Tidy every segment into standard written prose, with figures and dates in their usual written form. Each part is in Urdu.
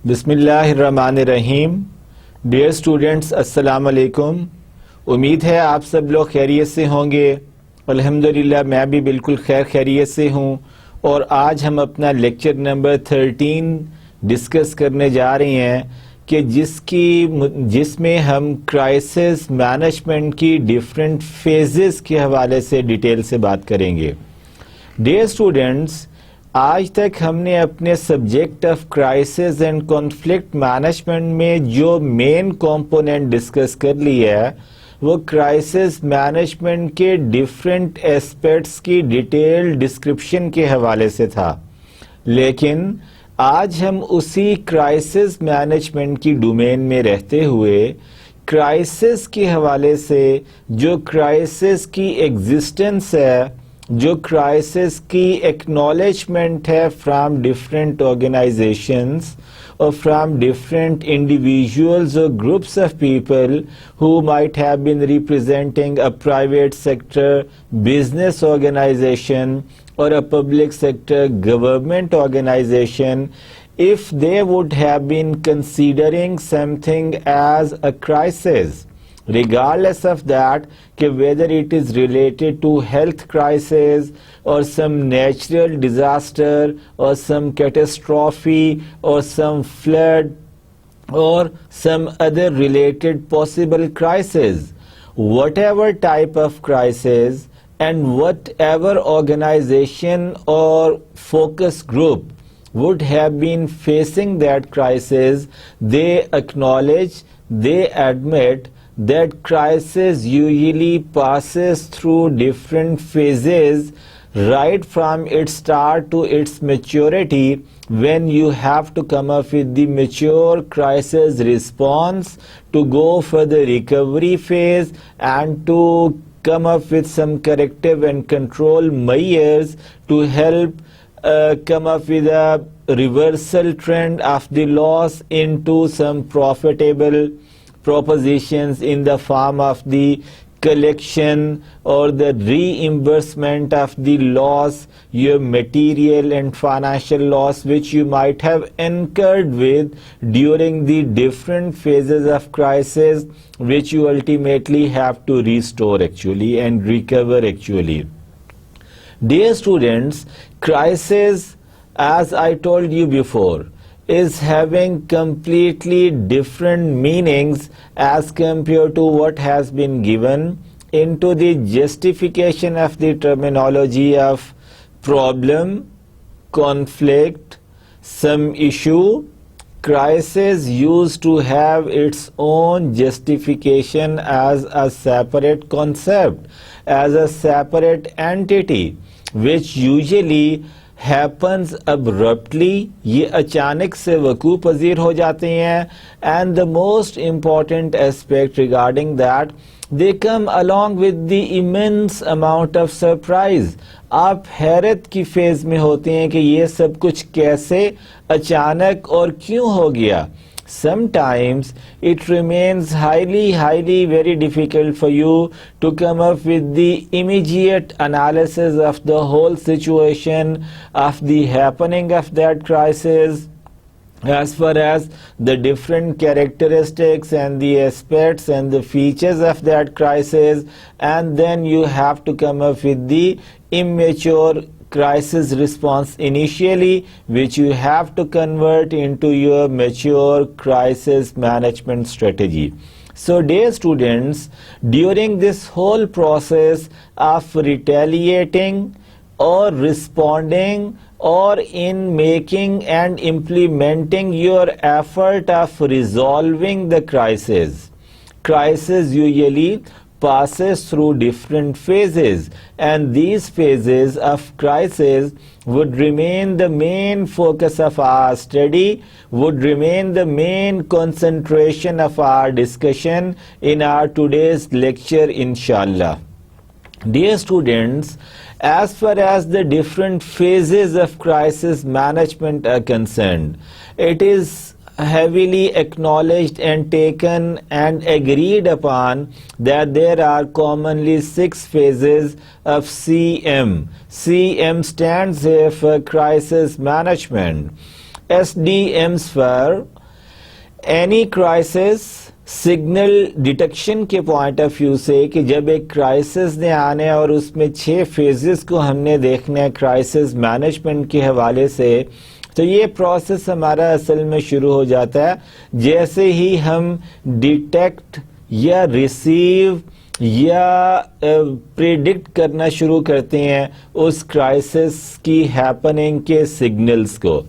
بسم اللہ الرحمن الرحیم. ڈیئر اسٹوڈنٹس، السلام علیکم. امید ہے آپ سب لوگ خیریت سے ہوں گے. الحمدللہ میں بھی بالکل خیریت سے ہوں. اور آج ہم اپنا لیکچر نمبر 13 ڈسکس کرنے جا رہے ہیں کہ جس میں ہم کرائسس مینجمنٹ کی ڈیفرنٹ فیزز کے حوالے سے ڈیٹیل سے بات کریں گے. ڈیئر اسٹوڈنٹس، آج تک ہم نے اپنے subject of crisis and conflict management میں جو مین کمپوننٹ ڈسکس کر لیا ہے وہ کرائسس مینجمنٹ کے ڈیفرنٹ ایسپیکٹس کی ڈیٹیل ڈسکرپشن کے حوالے سے تھا. لیکن آج ہم اسی کرائسس مینجمنٹ کی ڈومین میں رہتے ہوئے کرائسس کے حوالے سے جو کرائسس کی ایگزسٹنس ہے، جو کرائسس کی ایکنالجمنٹ ہے فرام ڈفرینٹ آرگنائزیشنز اور فرام ڈفرینٹ انڈیویژلز اور groups of people who might have been representing a private sector business organization or a public sector government organization, if they would have been considering something as a crisis, regardless of that, whether it is related to health crisis or some natural disaster or some catastrophe or some flood or some other related possible crisis, whatever type of crisis and whatever organization or focus group would have been facing that crisis, they acknowledge, they admit that crisis usually passes through different phases right from its start to its maturity, when you have to come up with the mature crisis response to go for the recovery phase and to come up with some corrective and control measures to help come up with a reversal trend of the loss into some profitable propositions in the form of the collection or the reimbursement of the loss, your material and financial loss which you might have incurred with during the different phases of crisis, which you ultimately have to restore actually and recover actually. Dear students, crisis, as I told you before, is having completely different meanings as compared to what has been given into the justification of the terminology of problem, conflict, some issue. Crisis used to have its own justification as a separate concept, as a separate entity, which usually happens abruptly. یہ اچانک سے وقوع پذیر ہو جاتے ہیں. And the most important aspect regarding that, they come along with the immense amount of surprise. آپ حیرت کی فیز میں ہوتے ہیں کہ یہ سب کچھ کیسے اچانک اور کیوں ہو گیا. Sometimes it remains highly very difficult for you to come up with the immediate analysis of the whole situation of the happening of that crisis, as far as the different characteristics and the aspects and the features of that crisis, and then you have to come up with the immature crisis response initially, which you have to convert into your mature crisis management strategy. So dear students, during this whole process of retaliating or responding or in making and implementing your effort of resolving the crisis usually passes through different phases, and these phases of crisis would remain the main focus of our study, would remain the main concentration of our discussion in our today's lecture, inshallah. Dear students, as far as the different phases of crisis management are concerned, it is heavily acknowledged and taken and agreed upon that there are commonly 6 phases of CM. CM stands here for crisis management. SDMs for any crisis signal detection کے پوائنٹ آف ویو سے کہ جب ایک کرائسس نے آنے اور اس میں 6 فیزز کو ہم نے دیکھنا ہے کرائسس مینجمنٹ کے حوالے سے، تو یہ پروسیس ہمارا اصل میں شروع ہو جاتا ہے جیسے ہی ہم ڈیٹیکٹ یا ریسیو یا پریڈکٹ کرنا شروع کرتے ہیں اس کرائسس کی ہیپننگ کے سگنلز کو۔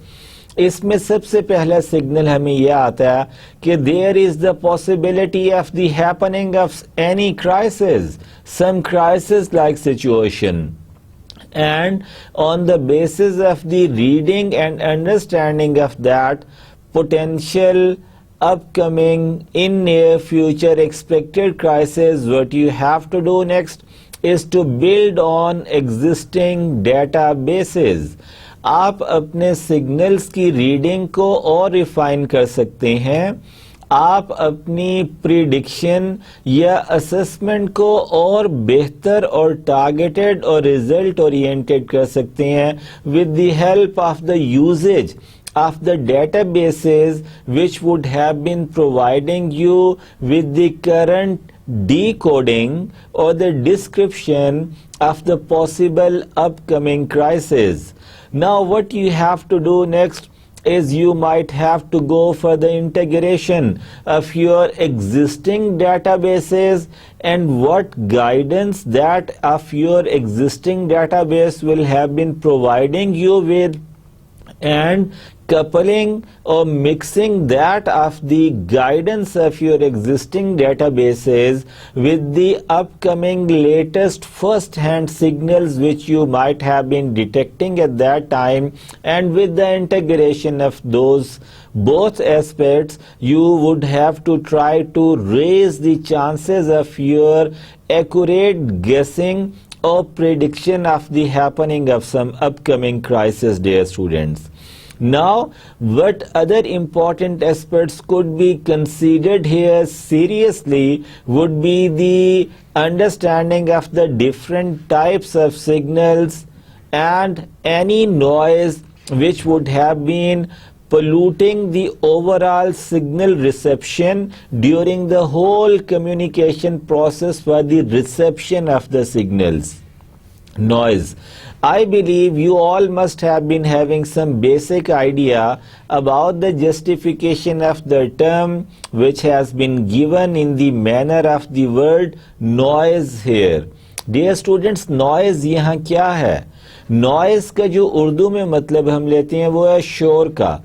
اس میں سب سے پہلا سگنل ہمیں یہ آتا ہے کہ there is the possibility of the happening of any crisis, some crisis like situation. And on the basis of the reading and understanding of that potential upcoming in near future expected crisis, what you have to do next is to build on existing databases. آپ اپنے سگنلز کی ریڈنگ کو اور ریفائن کر سکتے ہیں، آپ اپنی پریڈکشن یا اسسمنٹ کو اور بہتر اور ٹارگیٹڈ اور ریزلٹ اورینٹڈ کر سکتے ہیں with the help of the usage of the databases which would have been providing you with the current decoding or the description of the possible upcoming crisis. Now what you have to do next is you might have to go for the integration of your existing databases and what guidance that of your existing database will have been providing you with, and coupling or mixing that of the guidance of your existing databases with the upcoming latest first-hand signals which you might have been detecting at that time, and with the integration of those both aspects, you would have to try to raise the chances of your accurate guessing or prediction of the happening of some upcoming crisis, dear students. Now, what other important aspects could be considered here seriously would be the understanding of the different types of signals and any noise which would have been polluting the overall signal reception during the whole communication process for the reception of the signals. Noise. I believe you all must have been having some basic idea about the justification of the term which has been given in the manner of the word noise here. Dear students, noise یہاں کیا ہے؟ noise کا جو اردو میں مطلب ہم لیتے ہیں وہ ہے شور کا۔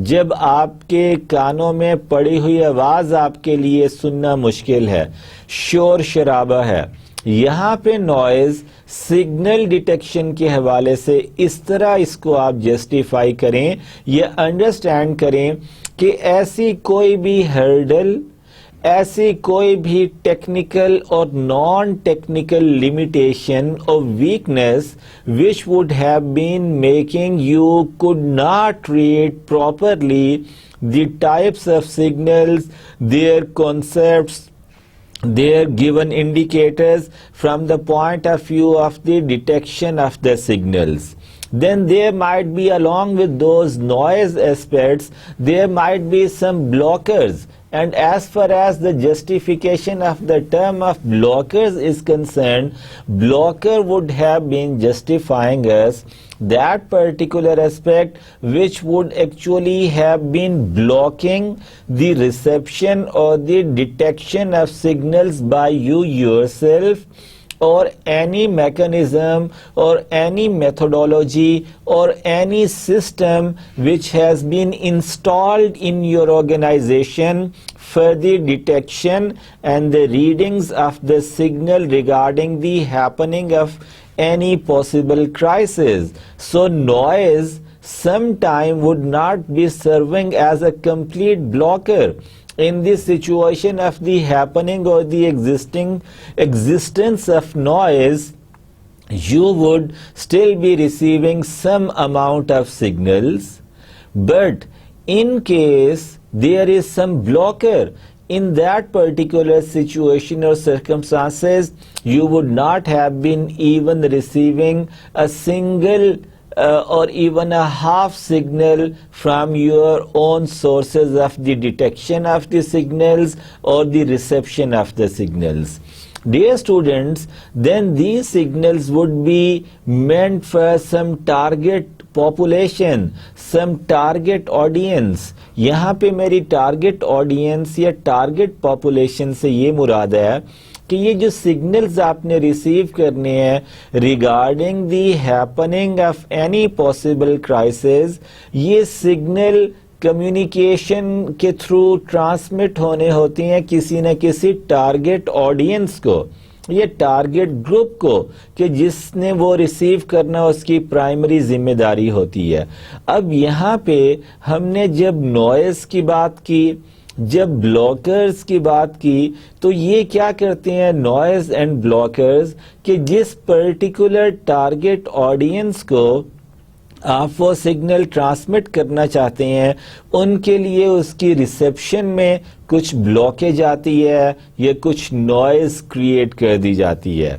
جب آپ کے کانوں میں پڑی ہوئی آواز آپ کے لیے سننا مشکل ہے، شور شرابہ ہے، یہاں پہ نوائز سگنل ڈیٹیکشن کے حوالے سے اس طرح اس کو آپ جسٹیفائی کریں یا انڈرسٹینڈ کریں کہ ایسی کوئی بھی ہرڈل، ایسی کوئی بھی ٹیکنیکل اور نان ٹیکنیکل لمیٹیشن اور weakness which would have been making you could not read properly the types of signals, their concepts, their given indicators from the point of view of the detection of the signals. Then there might be, along with those noise aspects, there might be some blockers. And as far as the justification of the term of blockers is concerned, blocker would have been justifying us that particular aspect which would actually have been blocking the reception or the detection of signals by you yourself, or any mechanism or any methodology or any system which has been installed in your organization for the detection and the readings of the signal regarding the happening of any possible crisis. So noise sometime would not be serving as a complete blocker in the situation of the happening or the existence of noise. You would still be receiving some amount of signals, but in case there is some blocker in that particular situation or circumstances, you would not have been even receiving a single or even a half signal from your own sources of the detection of the signals or the reception of the signals. Dear students, then these signals would be meant for some target population, some target audience. یہاں پہ میری target audience یا target population سے یہ مراد ہے کہ یہ جو سگنلز آپ نے ریسیو کرنے ہیں regarding the happening of any possible crisis, یہ سگنل کمیونیکیشن کے تھرو ٹرانسمٹ ہونے ہوتی ہیں کسی نہ کسی ٹارگٹ آڈینس کو یا ٹارگٹ گروپ کو کہ جس نے وہ ریسیو کرنا اس کی پرائمری ذمہ داری ہوتی ہے. اب یہاں پہ ہم نے جب نوائز کی بات کی، جب بلاکرز کی بات کی، تو یہ کیا کرتے ہیں نوائز اینڈ بلاکرز کہ جس پرٹیکولر ٹارگٹ آڈینس کو آپ وہ سگنل ٹرانسمٹ کرنا چاہتے ہیں ان کے لیے اس کی ریسیپشن میں کچھ بلاکیج آتی ہے یا کچھ نوائز کریٹ کر دی جاتی ہے.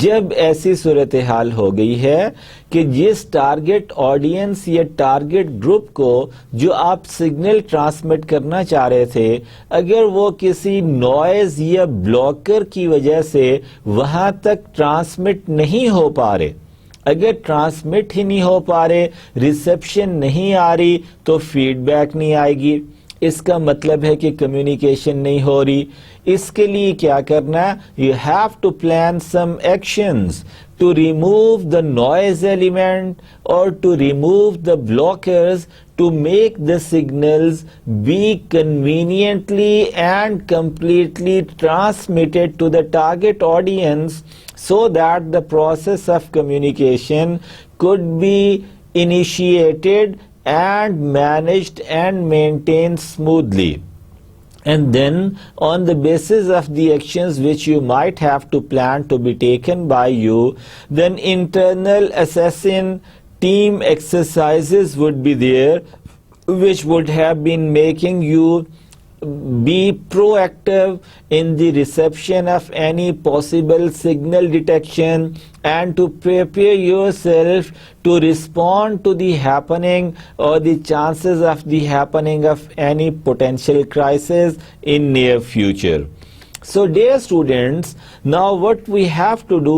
جب ایسی صورتحال ہو گئی ہے کہ جس ٹارگٹ آڈینس یا ٹارگٹ گروپ کو جو آپ سگنل ٹرانسمٹ کرنا چاہ رہے تھے اگر وہ کسی نوائز یا بلاکر کی وجہ سے وہاں تک ٹرانسمٹ نہیں ہو پا رہے، اگر ٹرانسمٹ ہی نہیں ہو پا رہے، ریسیپشن نہیں آ رہی تو فیڈ بیک نہیں آئے گی. اس کا مطلب ہے کہ کمیونیکیشن نہیں ہو رہی. اس کے لیے کیا کرنا ہے؟ You have to plan some actions to remove the noise element اور to remove the blockers to make the signals be conveniently and completely transmitted to the target audience so that the process of communication could be initiated and managed and maintained smoothly. And then on the basis of the actions which you might have to plan to be taken by you, then internal assassin team exercises would be there which would have been making you be proactive in the reception of any possible signal detection and to prepare yourself to respond to the happening or the chances of the happening of any potential crisis in near future. So dear students, now what we have to do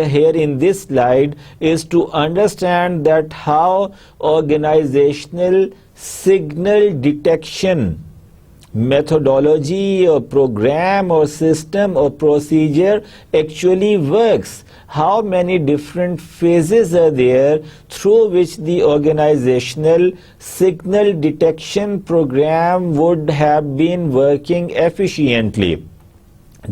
here in this slide is to understand that how organizational signal detection methodology or program or system or procedure actually works. How many different phases are there through which the organizational signal detection program would have been working efficiently.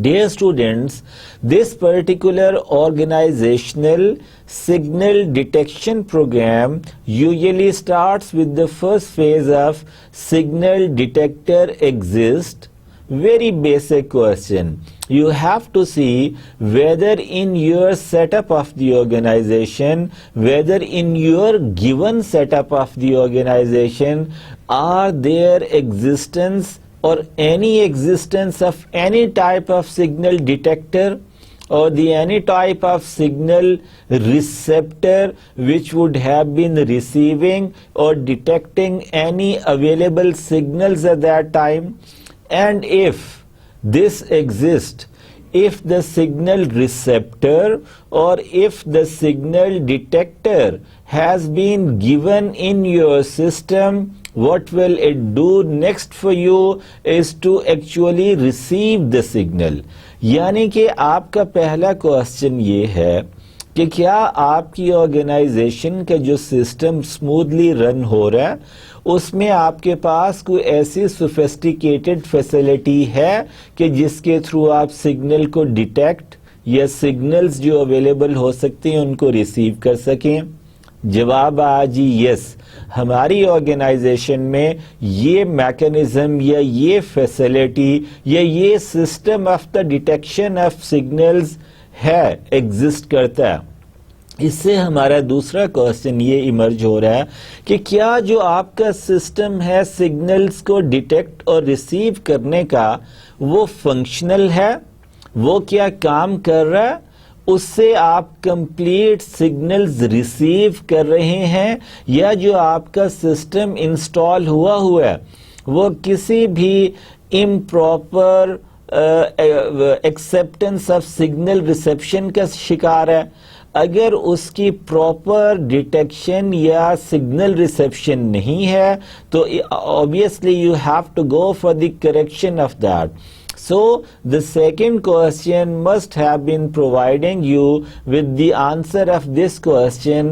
Dear students, this particular organizational signal detection program usually starts with the first phase of signal detector exist. Very basic question. You have to see whether in your setup of the organization, whether in your given setup of the organization, are there existence or any existence of any type of signal detector or the any type of signal receptor which would have been receiving or detecting any available signals at that time. And if this exists, if the signal receptor or if the signal detector has been given in your system, what will it do next for you is to actually receive the signal. یعنی کہ آپ کا پہلا کوسچن یہ ہے کہ کیا آپ کی آرگنائزیشن کا جو سسٹم اسموتھلی رن ہو رہا ہے اس میں آپ کے پاس کوئی ایسی سوفسٹیکیٹڈ فیسلٹی ہے کہ جس کے تھرو آپ سگنل کو ڈیٹیکٹ یا سگنلز جو اویلیبل ہو سکتے ہیں ان کو ریسیو کر سکیں. جواب جی یس، ہماری آرگنائزیشن میں یہ میکنزم یا یہ فیسلٹی یا یہ system of the detection of signals ہے، ایگزسٹ کرتا ہے. اس سے ہمارا دوسرا کوسچن یہ ایمرج ہو رہا ہے کہ کیا جو آپ کا سسٹم ہے سگنلز کو ڈیٹیکٹ اور ریسیو کرنے کا وہ فنکشنل ہے، وہ کیا کام کر رہا ہے، اس سے آپ کمپلیٹ سگنلز ریسیو کر رہے ہیں یا جو آپ کا سسٹم انسٹال ہوا ہے وہ کسی بھی improper acceptance of signal reception کا شکار ہے. اگر اس کی پراپر ڈیٹیکشن یا سگنل ریسیپشن نہیں ہے تو obviously you have to go for the correction of that. So the second question must have been providing you with the answer of this question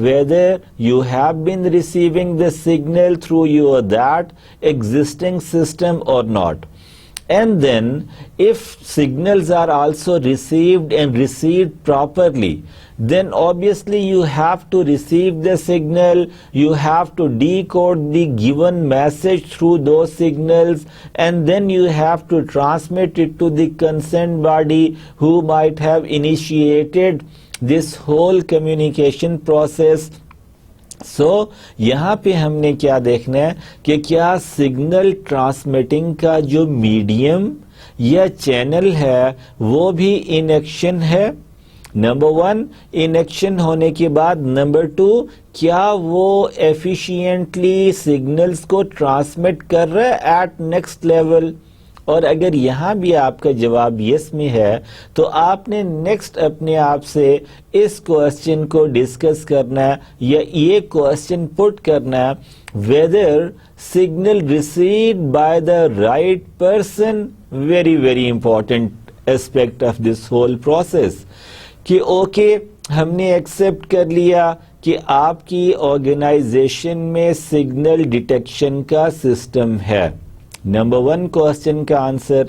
whether you have been receiving the signal through your that existing system or not. And then if signals are also received and received properly, then obviously you have to receive the signal, you have to decode the given message through those signals, and then you have to transmit it to the concerned body who might have initiated this whole communication process. سو یہاں پہ ہم نے کیا دیکھنا ہے کہ کیا سگنل ٹرانسمیٹنگ کا جو میڈیم یا چینل ہے وہ بھی ان ایکشن ہے. نمبر 1 ان ایکشن ہونے کے بعد نمبر 2 کیا وہ ایفیشینٹلی سگنلز کو ٹرانسمٹ کر رہا ہے ایٹ نیکسٹ لیول. اور اگر یہاں بھی آپ کا جواب یس میں ہے تو آپ نے نیکسٹ اپنے آپ سے اس کوشچن کو ڈسکس کرنا ہے یا یہ کوشچن پٹ کرنا ہے whether signal received by the right person, very very important aspect of this whole process. کہ اوکے ہم نے ایکسپٹ کر لیا کہ آپ کی آرگنائزیشن میں سگنل ڈیٹیکشن کا سسٹم ہے. نمبر 1 کوشچن کا آنسر.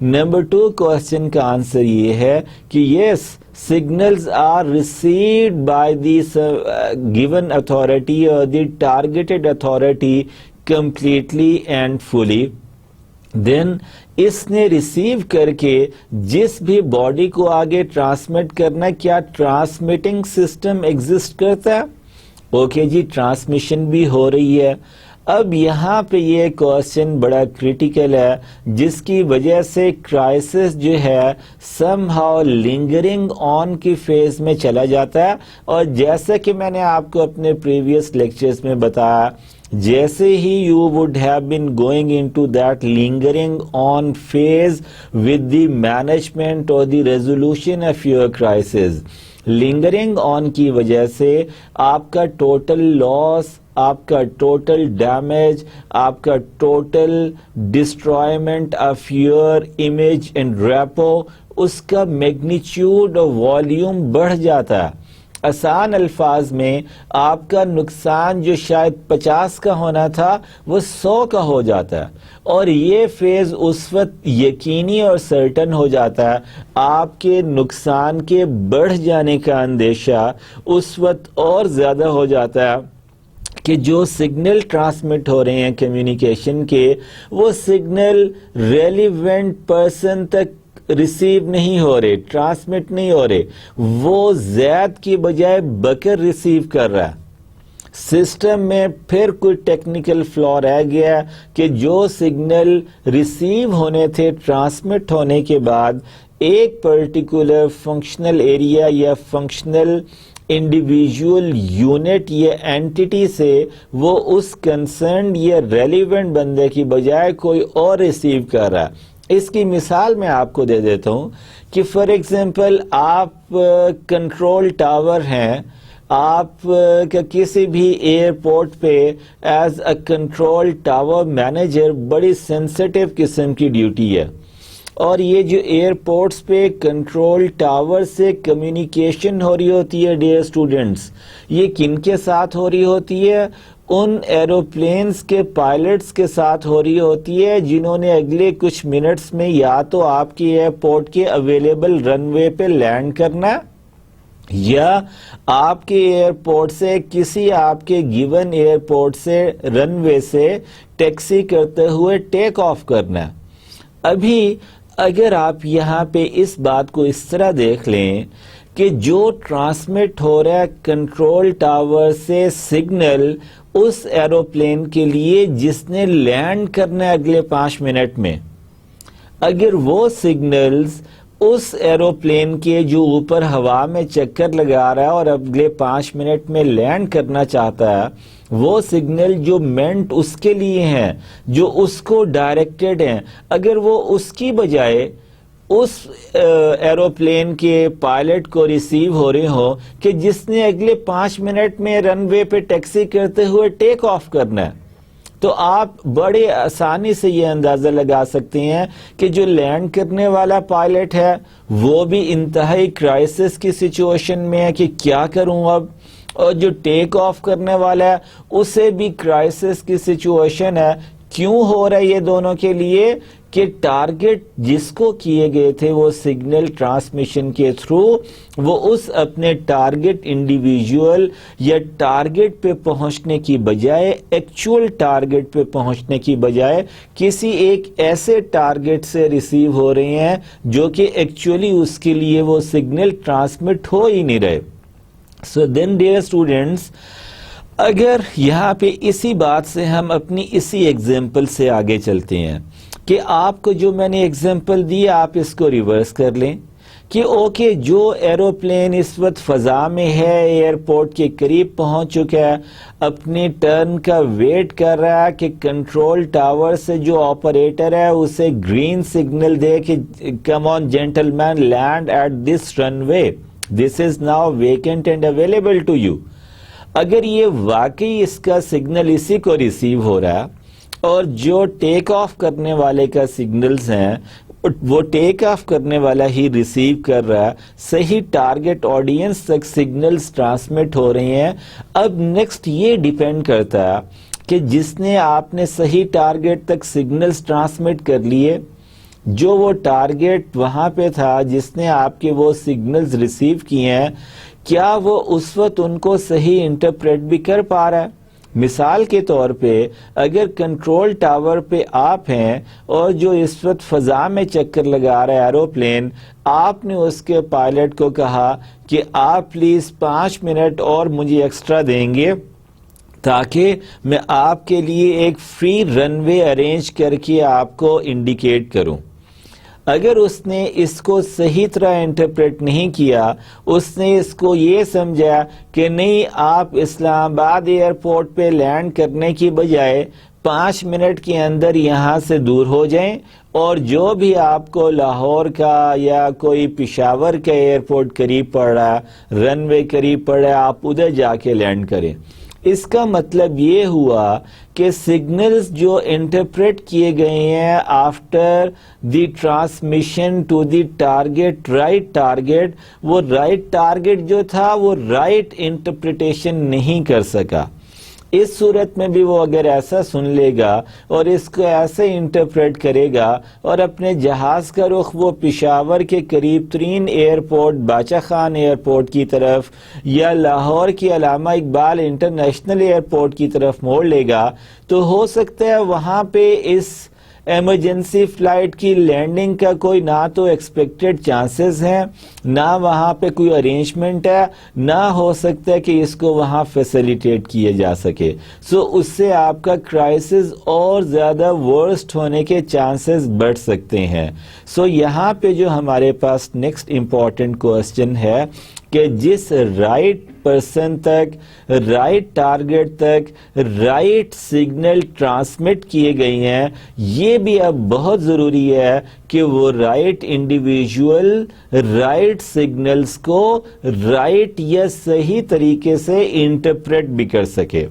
نمبر 2 کوشچن کا آنسر یہ ہے کہ یس signals are received by the given authority or the targeted authority completely and fully. Then اس نے ریسیو کر کے جس بھی باڈی کو آگے ٹرانسمٹ کرنا کیا ٹرانسمیٹنگ سسٹم ایگزسٹ کرتا ہے. اوکے جی ٹرانسمیشن بھی ہو رہی ہے. اب یہاں پہ یہ کوشچن بڑا کریٹیکل ہے جس کی وجہ سے کرائسس جو ہے سم ہاؤ لنگرنگ آن کی فیز میں چلا جاتا ہے. اور جیسا کہ میں نے آپ کو اپنے پریویس لیکچرز میں بتایا جیسے ہی you would have been going into that lingering on phase with the management or the resolution of your crisis. lingering on کی وجہ سے آپ کا ٹوٹل لاس، آپ کا ٹوٹل ڈیمیج، آپ کا total detriment of your image and repute, اس کا میگنیچیوڈ اور والیوم بڑھ جاتا ہے. آسان الفاظ میں آپ کا نقصان جو شاید 50 کا ہونا تھا وہ 100 کا ہو جاتا ہے. اور یہ فیز اس وقت یقینی اور سرٹن ہو جاتا ہے. آپ کے نقصان کے بڑھ جانے کا اندیشہ اس وقت اور زیادہ ہو جاتا ہے کہ جو سگنل ٹرانسمٹ ہو رہے ہیں کمیونیکیشن کے وہ سگنل ریلیونٹ پرسن تک ریسیو نہیں ہو رہے، ٹرانسمٹ نہیں ہو رہے، وہ زید کی بجائے بکر ریسیو کر رہا ہے. سسٹم میں پھر کوئی ٹیکنیکل فلا رہ گیا کہ جو سگنل ریسیو ہونے تھے ٹرانسمٹ ہونے کے بعد ایک پرٹیکولر فنکشنل ایریا یا فنکشنل انڈیویجول یونٹ یا اینٹیٹی سے وہ اس کنسرنڈ یا ریلیونٹ بندے کی بجائے کوئی اور ریسیو کر رہا ہے. اس کی مثال میں آپ کو دے دیتا ہوں کہ فار ایگزامپل آپ کنٹرول ٹاور ہیں، آپ کا کسی بھی ایئرپورٹ پہ as a control tower manager بڑی سینسٹیو قسم کی ڈیوٹی ہے. اور یہ جو ایئرپورٹس پہ کنٹرول ٹاور سے کمیونیکیشن ہو رہی ہوتی ہے ڈیئر اسٹوڈنٹس، یہ کن کے ساتھ ہو رہی ہوتی ہے؟ ان ایروپلینز کے پائلٹس کے ساتھ ہو رہی ہوتی ہے جنہوں نے اگلے کچھ منٹس میں یا تو آپ کی ایئرپورٹ کے اویلیبل رن وے پہ لینڈ کرنا یا آپ کے ایئرپورٹ سے کسی آپ کے گیون ایئرپورٹ سے رن وے سے ٹیکسی کرتے ہوئے ٹیک آف کرنا. ابھی اگر آپ یہاں پہ اس بات کو اس طرح دیکھ لیں کہ جو ٹرانسمٹ ہو رہا ہے کنٹرول ٹاور سے سگنل اس ایروپلین کے لیے جس نے لینڈ کرنا ہے اگلے 5 منٹ میں، اگر وہ سگنلز اس ایروپلین کے جو اوپر ہوا میں چکر لگا رہا ہے اور اگلے 5 منٹ میں لینڈ کرنا چاہتا ہے، وہ سگنل جو مینٹ اس کے لیے ہیں، جو اس کو ڈائریکٹڈ ہیں، اگر وہ اس کی بجائے اس ایروپلین کے پائلٹ کو ریسیو ہو رہے ہو کہ جس نے اگلے 5 منٹ میں رن وے پہ ٹیکسی کرتے ہوئے ٹیک آف کرنا ہے، تو آپ بڑے آسانی سے یہ اندازہ لگا سکتے ہیں کہ جو لینڈ کرنے والا پائلٹ ہے وہ بھی انتہائی کرائسس کی سچویشن میں ہے کہ کیا کروں اب، اور جو ٹیک آف کرنے والا ہے اسے بھی کرائسس کی سچویشن ہے۔ کیوں ہو رہا ہے یہ دونوں کے لیے؟ کہ ٹارگٹ جس کو کیے گئے تھے وہ سگنل ٹرانسمیشن کے تھرو وہ اس اپنے ٹارگٹ انڈیویجول یا ٹارگٹ پہ پہنچنے کی بجائے، ایکچول ٹارگٹ پہ پہنچنے کی بجائے کسی ایک ایسے ٹارگٹ سے ریسیو ہو رہے ہیں جو کہ ایکچولی اس کے لیے وہ سگنل ٹرانسمٹ ہو ہی نہیں رہے۔ So then dear students، اگر یہاں پہ اسی بات سے ہم اپنی اسی ایگزامپل سے آگے چلتے ہیں کہ آپ کو جو میں نے ایگزامپل دی آپ اس کو ریورس کر لیں کہ اوکے، جو ایروپلین اس وقت فضا میں ہے، ایئرپورٹ کے قریب پہنچ چکا ہے، اپنی ٹرن کا ویٹ کر رہا ہے کہ کنٹرول ٹاور سے جو آپریٹر ہے اسے گرین سگنل دے کہ come on gentleman land at this runway, this is now vacant and available to you. اگر یہ واقعی اس کا سگنل اسی کو ریسیو ہو رہا ہے اور جو ٹیک آف کرنے والے کا سگنلز ہیں وہ ٹیک آف کرنے والا ہی ریسیو کر رہا ہے، صحیح ٹارگٹ آڈینس تک سگنلز ٹرانسمٹ ہو رہے ہیں، اب نیکسٹ یہ ڈیپینڈ کرتا ہے کہ جس نے آپ نے صحیح ٹارگٹ تک سگنلز ٹرانسمٹ کر لیے، جو وہ ٹارگٹ وہاں پہ تھا جس نے آپ کے وہ سگنلز ریسیو کیے ہیں، کیا وہ اس وقت ان کو صحیح انٹرپریٹ بھی کر پا رہا ہے؟ مثال کے طور پہ اگر کنٹرول ٹاور پہ آپ ہیں اور جو اس وقت فضا میں چکر لگا رہا ہے ایروپلین، آپ نے اس کے پائلٹ کو کہا کہ آپ پلیز 5 منٹ اور مجھے ایکسٹرا دیں گے تاکہ میں آپ کے لیے ایک فری رن وے ارینج کر کے آپ کو انڈیکیٹ کروں۔ اگر اس نے اس کو صحیح طرح انٹرپریٹ نہیں کیا، اس نے اس کو یہ سمجھا کہ نہیں، آپ اسلام آباد ایئرپورٹ پہ لینڈ کرنے کی بجائے 5 منٹ کے اندر یہاں سے دور ہو جائیں اور جو بھی آپ کو لاہور کا یا کوئی پشاور کا ایئرپورٹ قریب پڑ رہا ہے، رن وے قریب پڑ رہا ہے، آپ ادھر جا کے لینڈ کریں۔ اس کا مطلب یہ ہوا کہ سگنلز جو انٹرپریٹ کیے گئے ہیں after the transmission to the target, right target, وہ رائٹ ٹارگٹ جو تھا وہ رائٹ انٹرپریٹیشن نہیں کر سکا۔ اس صورت میں بھی وہ اگر ایسا سن لے گا اور اس کو ایسے انٹرپریٹ کرے گا اور اپنے جہاز کا رخ وہ پشاور کے قریب ترین ایئرپورٹ باچا خان ایئرپورٹ کی طرف یا لاہور کی علامہ اقبال انٹرنیشنل ایئرپورٹ کی طرف موڑ لے گا، تو ہو سکتا ہے وہاں پہ اس ایمرجنسی فلائٹ کی لینڈنگ کا کوئی نہ تو ایکسپیکٹڈ چانسز ہیں، نہ وہاں پہ کوئی ارینجمنٹ ہے، نہ ہو سکتا ہے کہ اس کو وہاں فیسیلیٹیٹ کیے جا سکے۔ سو اس سے آپ کا کرائسس اور زیادہ ورسٹ ہونے کے چانسز بڑھ سکتے ہیں۔ سو یہاں پہ جو ہمارے پاس نیکسٹ امپورٹنٹ کوسچن ہے کہ جس رائٹ پرسن تک، رائٹ ٹارگٹ تک رائٹ سگنل ٹرانسمٹ کیے گئی ہیں، یہ بھی اب بہت ضروری ہے کہ وہ رائٹ انڈیویجول رائٹ سگنلز کو رائٹ یا صحیح طریقے سے انٹرپریٹ بھی کر سکے۔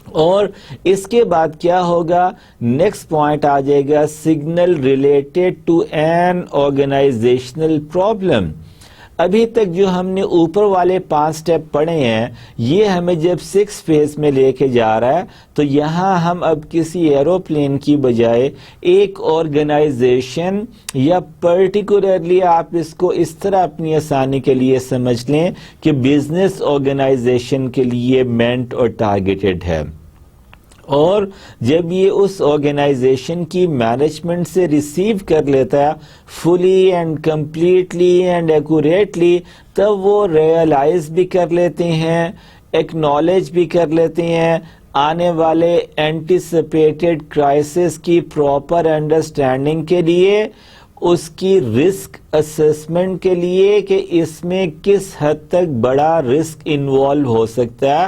اور اس کے بعد کیا ہوگا؟ نیکسٹ پوائنٹ آ جائے گا signal related to an organisational problem. ابھی تک جو ہم نے اوپر والے 5 سٹیپ پڑھے ہیں یہ ہمیں جب 6 فیز میں لے کے جا رہا ہے، تو یہاں ہم اب کسی ایروپلین کی بجائے ایک آرگنائزیشن یا پرٹیکولرلی آپ اس کو اس طرح اپنی آسانی کے لیے سمجھ لیں کہ بزنس آرگنائزیشن کے لیے مینٹ اور ٹارگیٹڈ ہے، اور جب یہ اس آرگنائزیشن کی مینجمنٹ سے ریسیو کر لیتا ہے فلی اینڈ کمپلیٹلی اینڈ ایکوریٹلی، تب وہ ریئلائز بھی کر لیتے ہیں، ایکنالج بھی کر لیتے ہیں، آنے والے اینٹیسپیٹڈ کرائسس کی پراپر انڈرسٹینڈنگ کے لیے اس کی رسک اسسمنٹ کے لیے کہ اس میں کس حد تک بڑا رسک انوالو ہو سکتا ہے،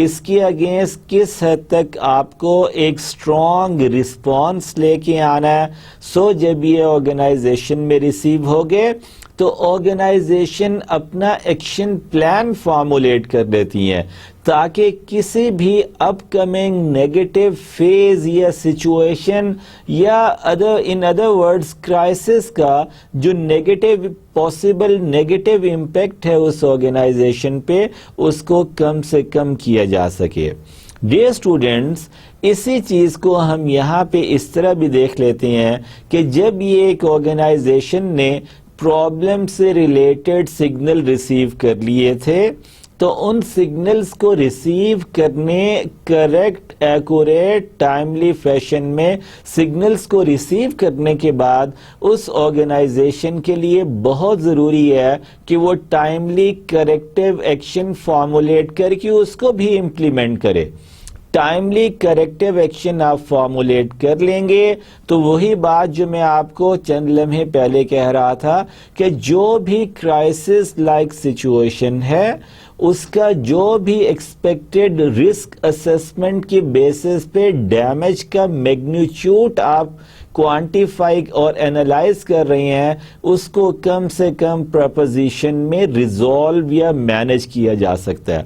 اس کی اگینسٹ کس حد تک آپ کو ایک اسٹرانگ رسپانس لے کے آنا ہے. سو جب یہ آرگنائزیشن میں ریسیو ہوگے تو آرگنائزیشن اپنا ایکشن پلان فارمولیٹ کر دیتی ہیں تاکہ کسی بھی اپ کمنگ نیگیٹو فیز یا سچویشن یا ان ادر ورڈز کرائسس کا جو نیگیٹو پاسبل نیگیٹو امپیکٹ ہے اس آرگنائزیشن پہ، اس کو کم سے کم کیا جا سکے. ڈیئر اسٹوڈینٹس، اسی چیز کو ہم یہاں پہ اس طرح بھی دیکھ لیتے ہیں کہ جب یہ ایک آرگنائزیشن نے پرابلم سے ریلیٹڈ سگنل ریسیو کر لیے تھے تو ان سگنلز کو ریسیو کرنے کریکٹ ایکوریٹ ٹائملی فیشن میں سگنلز کو ریسیو کرنے کے بعد اس آرگنائزیشن کے لیے بہت ضروری ہے کہ وہ ٹائملی کریکٹیو ایکشن فارمولیٹ کر کے اس کو بھی امپلیمنٹ کرے. ٹائملی کریکٹیو ایکشن آپ فارمولیٹ کر لیں گے تو وہی بات جو میں آپ کو چند لمحے پہلے کہہ رہا تھا کہ جو بھی کرائسس لائک سچویشن ہے اس کا جو بھی ایکسپیکٹڈ رسک اسسمنٹ کی بیسس پہ ڈیمیج کا میگنیچیوڈ آپ کوانٹیفائی اور اینالائز کر رہے ہیں اس کو کم سے کم پرپوزیشن میں ریزالو یا مینیج کیا جا سکتا ہے.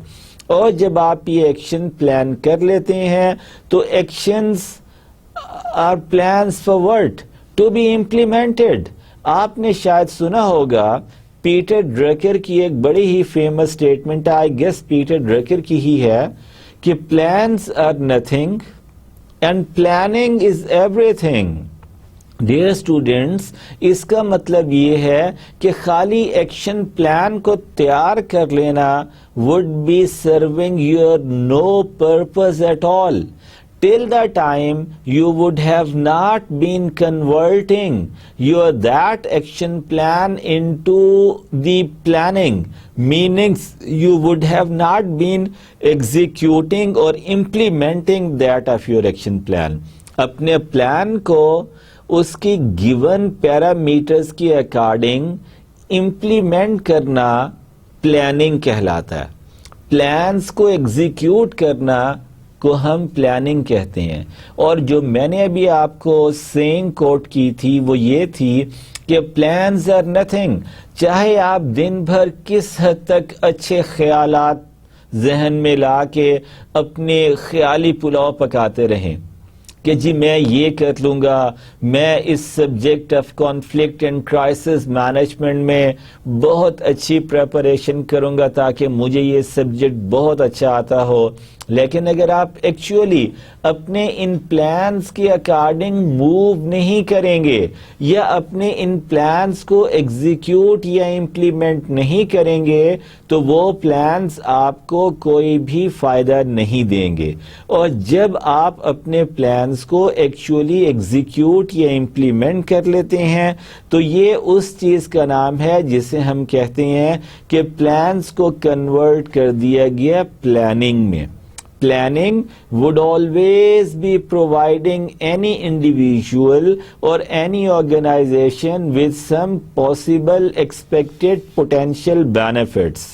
اور جب آپ یہ ایکشن پلان کر لیتے ہیں تو actions or plans for what to be implemented. آپ نے شاید سنا ہوگا پیٹر ڈرکر کی ایک بڑی ہی famous statement, I guess Peter Drucker کی ہی ہے، کہ plans are nothing and planning is everything. Dear students, اس کا مطلب یہ ہے کہ خالی ایکشن پلان کو تیار کر لینا would be serving your no purpose at all till the time you would have not been converting your that action plan into the planning, meaning you would have not been executing or implementing that of your action plan. اپنے پلان کو اس کی گیون پیرامیٹرز کے اکارڈنگ امپلیمنٹ کرنا پلاننگ کہلاتا ہے. پلانز کو ایگزیکیوٹ کرنا کو ہم پلاننگ کہتے ہیں. اور جو میں نے ابھی آپ کو سینگ کوٹ کی تھی وہ یہ تھی کہ پلانز آر نتھنگ. چاہے آپ دن بھر کس حد تک اچھے خیالات ذہن میں لا کے اپنے خیالی پلاؤ پکاتے رہیں کہ جی میں یہ کر لوں گا، میں اس subject of conflict and crisis management میں بہت اچھی پریپریشن کروں گا تاکہ مجھے یہ سبجیکٹ بہت اچھا آتا ہو، لیکن اگر آپ ایکچولی اپنے ان پلانز کے اکارڈنگ موو نہیں کریں گے یا اپنے ان پلانز کو ایگزیکیوٹ یا امپلیمنٹ نہیں کریں گے تو وہ پلانز آپ کو کوئی بھی فائدہ نہیں دیں گے. اور جب آپ اپنے پلانز کو ایکچولی ایگزیکیوٹ یا امپلیمنٹ کر لیتے ہیں تو یہ اس چیز کا نام ہے جسے ہم کہتے ہیں کہ پلانز کو کنورٹ کر دیا گیا پلاننگ میں. Planning would always be providing any individual or any organization with some possible expected potential benefits.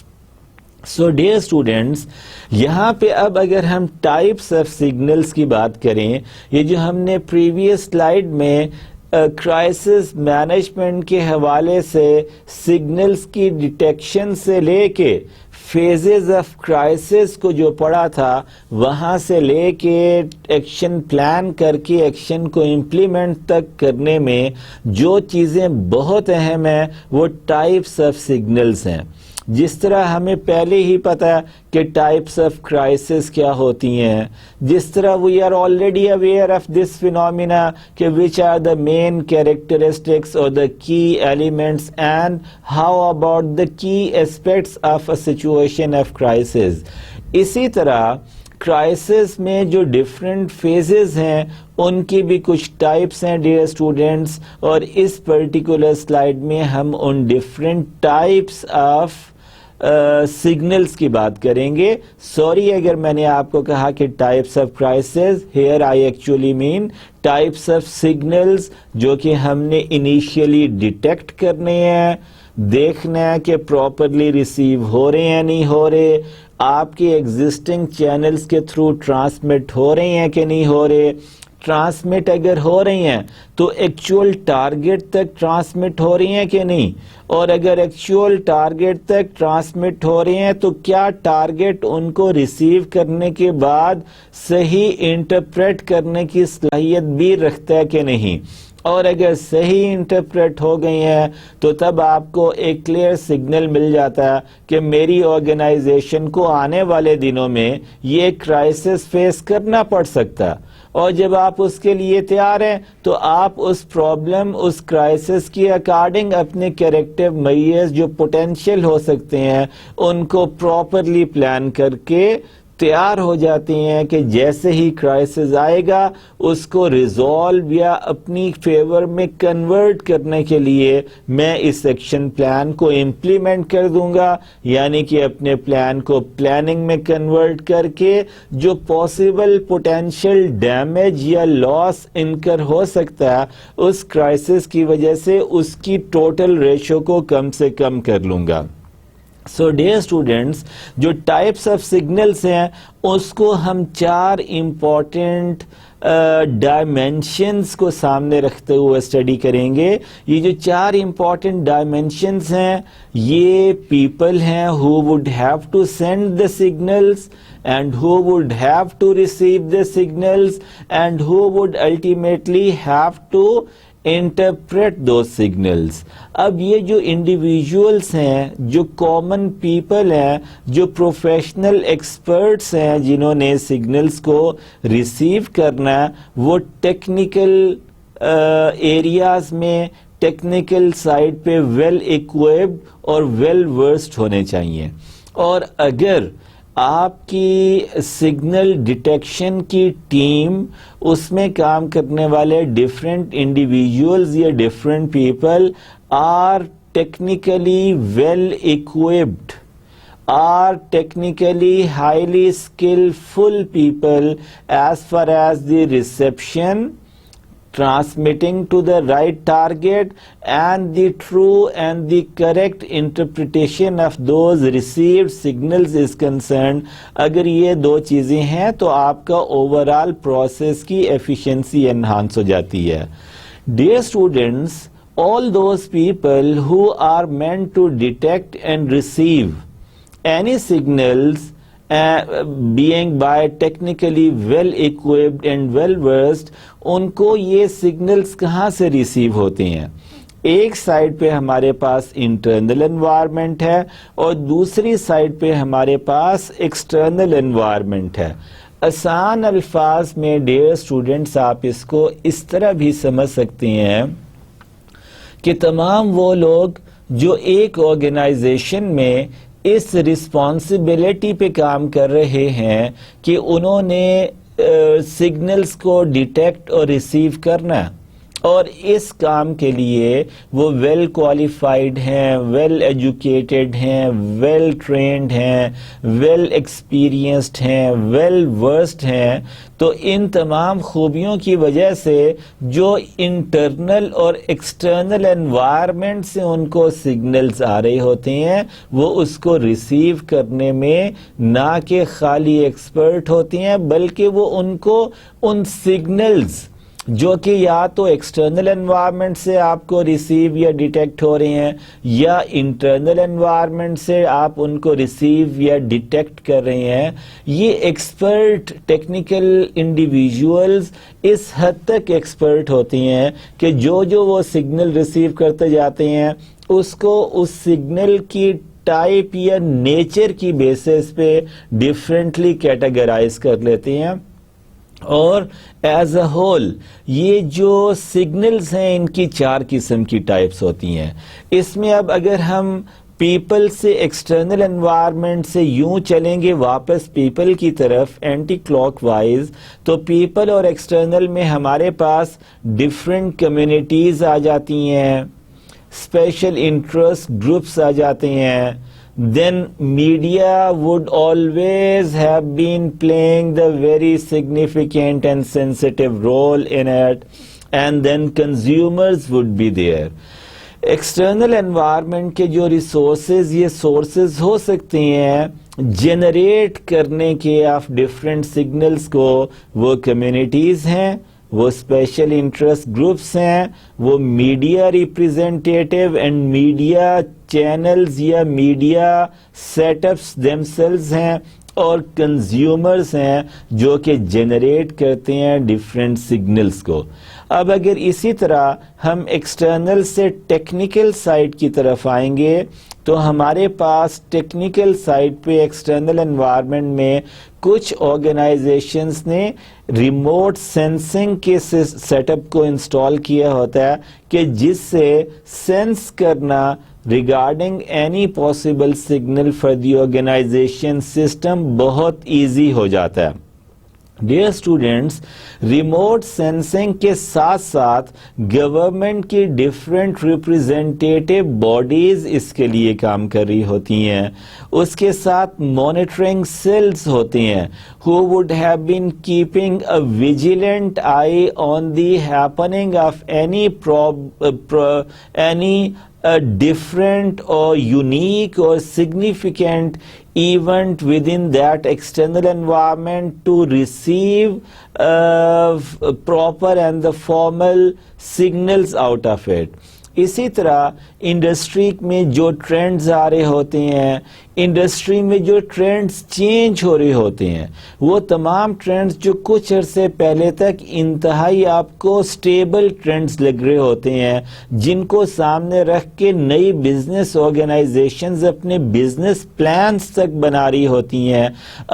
So dear students, یہاں پہ اب اگر ہم ٹائپس آف سگنلز کی بات کریں، یہ جو ہم نے پریویس سلائیڈ میں کرائسس مینجمنٹ کے حوالے سے سگنلز کی ڈیٹیکشن سے لے کے فیزز آف کرائسس کو جو پڑھا تھا وہاں سے لے کے ایکشن پلان کر کے ایکشن کو امپلیمنٹ تک کرنے میں جو چیزیں بہت اہم ہیں وہ ٹائپس آف سگنلز ہیں. جس طرح ہمیں پہلے ہی پتا کہ ٹائپس آف کرائسس کیا ہوتی ہیں، جس طرح we are already aware of this phenomena کہ which are the main characteristics اور the key elements and how about the key aspects of a situation of crisis. اسی طرح کرائسس میں جو ڈفرینٹ فیزز ہیں ان کی بھی کچھ ٹائپس ہیں ڈیئر اسٹوڈینٹس، اور اس پرٹیکولر سلائیڈ میں ہم ان ڈفرینٹ ٹائپس آف سگنلز کی بات کریں گے. سوری اگر میں نے آپ کو کہا کہ types of crisis, here I actually mean types of signals جو کہ ہم نے انیشیلی ڈیٹیکٹ کرنے ہیں، دیکھنا ہے کہ پراپرلی ریسیو ہو رہے ہیں نہیں ہو رہے، آپ کے ایگزسٹنگ چینلز کے تھرو ٹرانسمٹ ہو رہے ہیں کہ نہیں ہو رہے. ٹرانسمٹ اگر ہو رہی ہیں تو ایکچوئل ٹارگٹ تک ٹرانسمٹ ہو رہی ہیں کہ نہیں، اور اگر ایکچوئل ٹارگٹ تک ٹرانسمٹ ہو رہے ہیں تو کیا ٹارگٹ ان کو ریسیو کرنے کے بعد صحیح انٹرپریٹ کرنے کی صلاحیت بھی رکھتا ہے کہ نہیں. اور اگر صحیح انٹرپریٹ ہو گئی ہیں تو تب آپ کو ایک کلیئر سگنل مل جاتا ہے کہ میری آرگنائزیشن کو آنے والے دنوں میں یہ کرائسس فیس کرنا پڑ سکتا ہے. اور جب آپ اس کے لیے تیار ہیں تو آپ اس پرابلم، اس کرائسس کی اکارڈنگ اپنے کریکٹیو میئرز جو پوٹینشیل ہو سکتے ہیں ان کو پراپرلی پلان کر کے تیار ہو جاتی ہیں کہ جیسے ہی کرائسس آئے گا اس کو ریزالو یا اپنی فیور میں کنورٹ کرنے کے لیے میں اس ایکشن پلان کو امپلیمنٹ کر دوں گا. یعنی کہ اپنے پلان کو پلاننگ میں کنورٹ کر کے جو پاسبل پوٹینشیل ڈیمیج یا لاس انکر ہو سکتا ہے اس کرائسس کی وجہ سے اس کی ٹوٹل ریشو کو کم سے کم کر لوں گا. سو ڈیئر اسٹوڈینٹس، جو ٹائپس آف سگنلس ہیں اس کو ہم 4 امپورٹنٹ ڈائمینشنز کو سامنے رکھتے ہوئے اسٹڈی کریں گے. یہ جو 4 امپورٹنٹ ڈائمینشنز ہیں یہ پیپل ہیں who would have to send the signals and who would have to receive the signals and who would ultimately have to interpret those signals. اب یہ جو انڈیویژولس ہیں، جو کامن پیپل ہیں، جو پروفیشنل ایکسپرٹس ہیں جنہوں نے سگنلز کو ریسیو کرنا ہے، وہ ٹیکنیکل ایریاز میں، ٹیکنیکل سائڈ پہ ویل ایکویپڈ اور ویل ورسڈ ہونے چاہیے. اور اگر آپ کی سگنل ڈیٹیکشن کی ٹیم، اس میں کام کرنے والے ڈفرینٹ انڈیویژولز یا different people are technically well equipped, or technically highly skilful people as far as the reception, transmitting to the right target and the true and the correct interpretation of those received signals is concerned. اگر یہ 2 چیزیں ہیں تو آپ کا overall process کی efficiency enhance ہو جاتی ہے. Dear students, all those people who are meant to detect and receive any signals being by technically well equipped and well versed، ان کو یہ سگنلز کہاں سے ریسیو ہوتے ہیں؟ ایک سائڈ پہ ہمارے پاس انٹرنل انوائرمنٹ ہے اور دوسری سائڈ پہ ہمارے پاس ایکسٹرنل انوائرمنٹ ہے. آسان الفاظ میں ڈیئر اسٹوڈنٹس آپ اس کو اس طرح بھی سمجھ سکتے ہیں کہ تمام وہ لوگ جو ایک آرگنائزیشن میں اس رسپانسبلٹی پہ کام کر رہے ہیں کہ انہوں نے سگنلز کو ڈیٹیکٹ اور ریسیو کرنا، اور اس کام کے لیے وہ ویل کوالیفائڈ ہیں، ویل ایجوکیٹڈ ہیں، ویل ٹرینڈ ہیں، ویل ایکسپیرینسڈ ہیں، ویل ورسڈ ہیں. تو ان تمام خوبیوں کی وجہ سے جو انٹرنل اور ایکسٹرنل انوائرمنٹ سے ان کو سگنلز آ رہے ہوتے ہیں وہ اس کو ریسیو کرنے میں نہ کہ خالی ایکسپرٹ ہوتے ہیں، بلکہ وہ ان کو ان سگنلز جو کہ یا تو ایکسٹرنل انوائرمنٹ سے آپ کو ریسیو یا ڈیٹیکٹ ہو رہے ہیں یا انٹرنل انوائرمنٹ سے آپ ان کو ریسیو یا ڈیٹیکٹ کر رہے ہیں، یہ ایکسپرٹ ٹیکنیکل انڈیویژولز اس حد تک ایکسپرٹ ہوتی ہیں کہ جو وہ سگنل ریسیو کرتے جاتے ہیں اس کو اس سگنل کی ٹائپ یا نیچر کی بیسس پہ ڈیفرنٹلی کیٹیگرائز کر لیتے ہیں. اور ایز اے ہول یہ جو سگنلز ہیں ان کی 4 قسم کی ٹائپس ہوتی ہیں. اس میں اب اگر ہم پیپل سے ایکسٹرنل انوائرمنٹ سے یوں چلیں گے واپس پیپل کی طرف اینٹی کلاک وائز، تو پیپل اور ایکسٹرنل میں ہمارے پاس ڈفرینٹ کمیونٹیز آ جاتی ہیں، اسپیشل انٹرسٹ گروپس آ جاتے ہیں، then media would always have been playing the very significant and sensitive role in it, and then consumers would be there. External environment کے جو ریسورسز یہ سورسز ہو سکتے ہیں جنریٹ کرنے کے آف ڈفرینٹ سگنلز کو، وہ کمیونٹیز ہیں، وہ اسپیشل انٹرسٹ گروپس ہیں، وہ میڈیا ریپرزینٹیٹیو اینڈ میڈیا چینلز یا میڈیا سیٹ اپس دیم-سیلز ہیں، اور کنزیومرز ہیں جو کہ جنریٹ کرتے ہیں ڈفرینٹ سگنلز کو. اب اگر اسی طرح ہم ایکسٹرنل سے ٹیکنیکل سائٹ کی طرف آئیں گے تو ہمارے پاس ٹیکنیکل سائٹ پہ ایکسٹرنل انوائرمنٹ میں کچھ آرگنائزیشنز نے ریموٹ سینسنگ کے سیٹ اپ کو انسٹال کیا ہوتا ہے کہ جس سے سینس کرنا regarding any possible signal for the organisation system بہت ایزی ہو جاتا ہے. ڈیئر اسٹوڈینٹس، ریموٹ سینسنگ کے ساتھ ساتھ گورنمنٹ کی ڈفرینٹ ریپرزینٹیٹیو باڈیز اس کے لیے کام کر رہی ہوتی ہیں، اس کے ساتھ مانیٹرنگ سیلز ہوتے ہیں who would have been keeping a vigilant eye on the happening of any different or unique or significant event within that external environment to receive proper and the formal signals out of it. اسی طرح انڈسٹری میں جو ٹرینڈز آ رہے ہوتے ہیں، انڈسٹری میں جو ٹرینڈز چینج ہو رہے ہوتے ہیں، وہ تمام ٹرینڈز جو کچھ عرصے پہلے تک انتہائی آپ کو سٹیبل ٹرینڈز لگ رہے ہوتے ہیں، جن کو سامنے رکھ کے نئی بزنس آرگنائزیشنز اپنے بزنس پلانز تک بنا رہی ہوتی ہیں،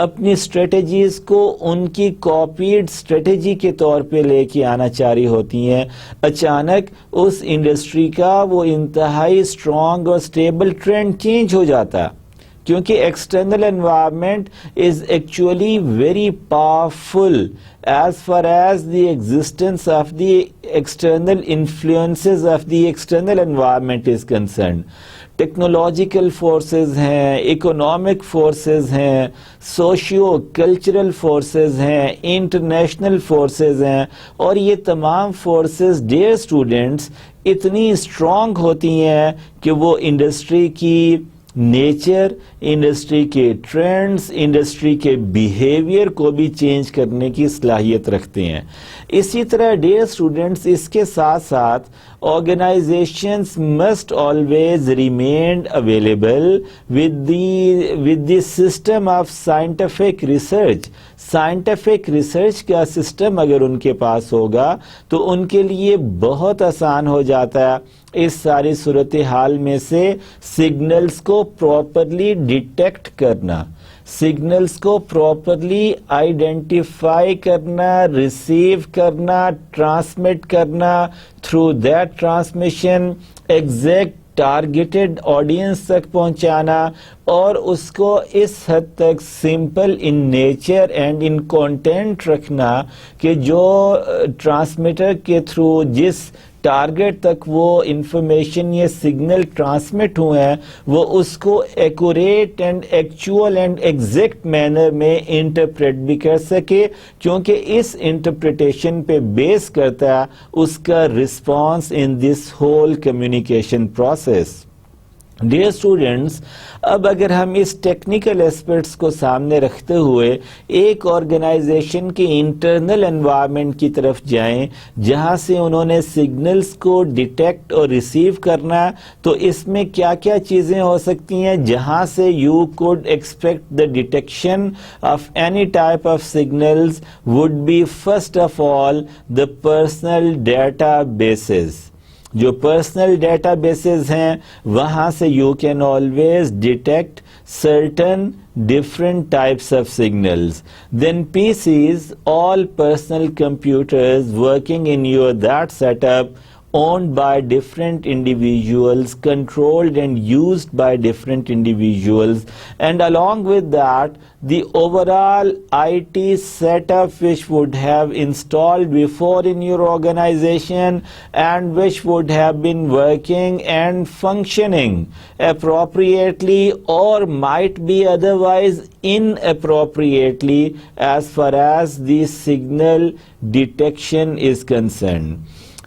اپنی اسٹریٹجیز کو ان کی کاپیڈ اسٹریٹجی کے طور پہ لے کے آنا چاہ رہی ہوتی ہیں. اچانک اس انڈسٹری کا وہ انتہائی اسٹرانگ اور اسٹیبل ٹرینڈ چینج ہو جاتا ہے، کیونکہ external environment is actually very powerful as far as the existence of the external influences of the external environment is concerned. Technological forces ہیں، اکنامک فورسز ہیں، سوشیو کلچرل فورسز ہیں، انٹرنیشنل فورسز ہیں، اور یہ تمام فورسز ڈیئر اسٹوڈنٹس اتنی اسٹرانگ ہوتی ہیں کہ وہ انڈسٹری کی نیچر، انڈسٹری کے ٹرینڈز، انڈسٹری کے بیہیویئر کو بھی چینج کرنے کی صلاحیت رکھتے ہیں. اسی طرح ڈیئر اسٹوڈنٹس اس کے ساتھ ساتھ organizations must always remain available with the system of scientific research. Scientific research کا سسٹم اگر ان کے پاس ہوگا تو ان کے لیے بہت آسان ہو جاتا ہے اس ساری صورتحال میں سے سگنلز کو پراپرلی ڈیٹیکٹ کرنا، سگنلز کو پراپرلی آئیڈینٹیفائی کرنا، ریسیو کرنا، ٹرانسمٹ کرنا، through that transmission exact targeted audience تک پہنچانا، اور اس کو اس حد تک simple in nature and in content رکھنا کہ جو ٹرانسمیٹر کے تھرو جس ٹارگٹ تک وہ انفارمیشن یا سگنل ٹرانسمٹ ہوئے ہیں وہ اس کو accurate and actual and exact manner میں انٹرپریٹ بھی کر سکے، کیونکہ اس انٹرپریٹیشن پہ بیس کرتا ہے اس کا response in this whole communication process. Dear students, اب اگر ہم اس ٹیکنیکل ایسپیکٹس کو سامنے رکھتے ہوئے ایک آرگنائزیشن کے انٹرنل انوائرمنٹ کی طرف جائیں جہاں سے انہوں نے سگنلز کو ڈیٹیکٹ اور ریسیو کرنا، تو اس میں کیا کیا چیزیں ہو سکتی ہیں جہاں سے you could expect the detection of any type of signals would be first of all the personal databases. جو پرسنل ڈیٹا بیسز ہیں وہاں سے you can always detect certain different types of signals. Then PCs, all personal computers working in your that setup, owned by different individuals, controlled and used by different individuals, and along with that, the overall IT setup which would have installed before in your organization and which would have been working and functioning appropriately or might be otherwise inappropriately as far as the signal detection is concerned.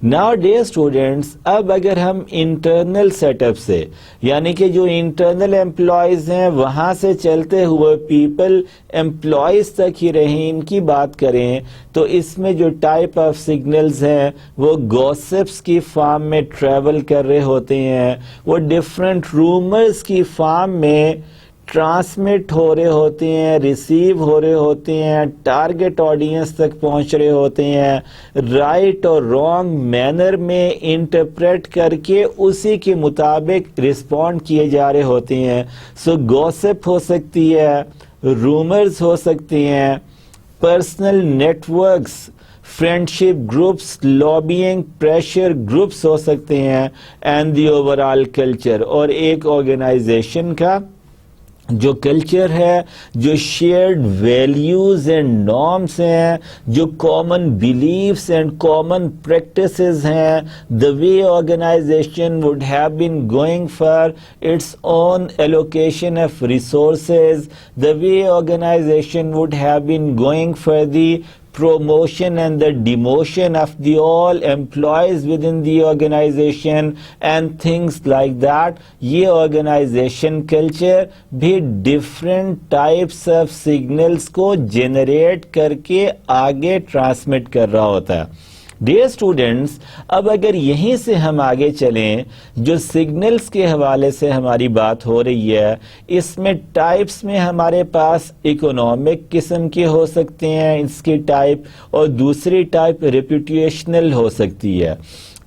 Now dear students, اب اگر ہم انٹرنل سیٹ اپ سے یعنی کہ جو انٹرنل امپلائیز ہیں وہاں سے چلتے ہوئے پیپل امپلائیز تک ہی رہیں ان کی بات کریں تو اس میں جو ٹائپ آف سگنلز ہیں وہ گوسپس کی فارم میں ٹریول کر رہے ہوتے ہیں, وہ ڈفرینٹ رومرز کی فارم میں ٹرانسمٹ ہو رہے ہوتے ہیں, ریسیو ہو رہے ہوتے ہیں, ٹارگٹ آڈینس تک پہنچ رہے ہوتے ہیں, رائٹ اور رانگ مینر میں انٹرپریٹ کر کے اسی کے مطابق رسپونڈ کیے جا رہے ہوتے ہیں. سو گوسپ ہو سکتی ہے, رومرز ہو سکتی ہیں, personal networks, friendship groups, lobbying pressure groups ہو سکتے ہیں, and the overall culture. اور ایک آرگنائزیشن کا جو کلچر ہے, جو شیئرڈ ویلیوز اینڈ نارمس ہیں, جو common beliefs and common practices ہیں, the way organization would have been going for its own allocation of resources, the way organization would have been going for the promotion and the demotion of the all employees within the organization and things like that. یہ organization culture بھی different types of signals کو generate کر کے آگے transmit کر رہا ہوتا ہے. ڈیئر اسٹوڈینٹس, اب اگر یہیں سے ہم آگے چلیں, جو سگنلز کے حوالے سے ہماری بات ہو رہی ہے, اس میں ٹائپس میں ہمارے پاس اکنامک قسم کے ہو سکتے ہیں اس کی ٹائپ, اور دوسری ٹائپ ریپوٹیشنل ہو سکتی ہے.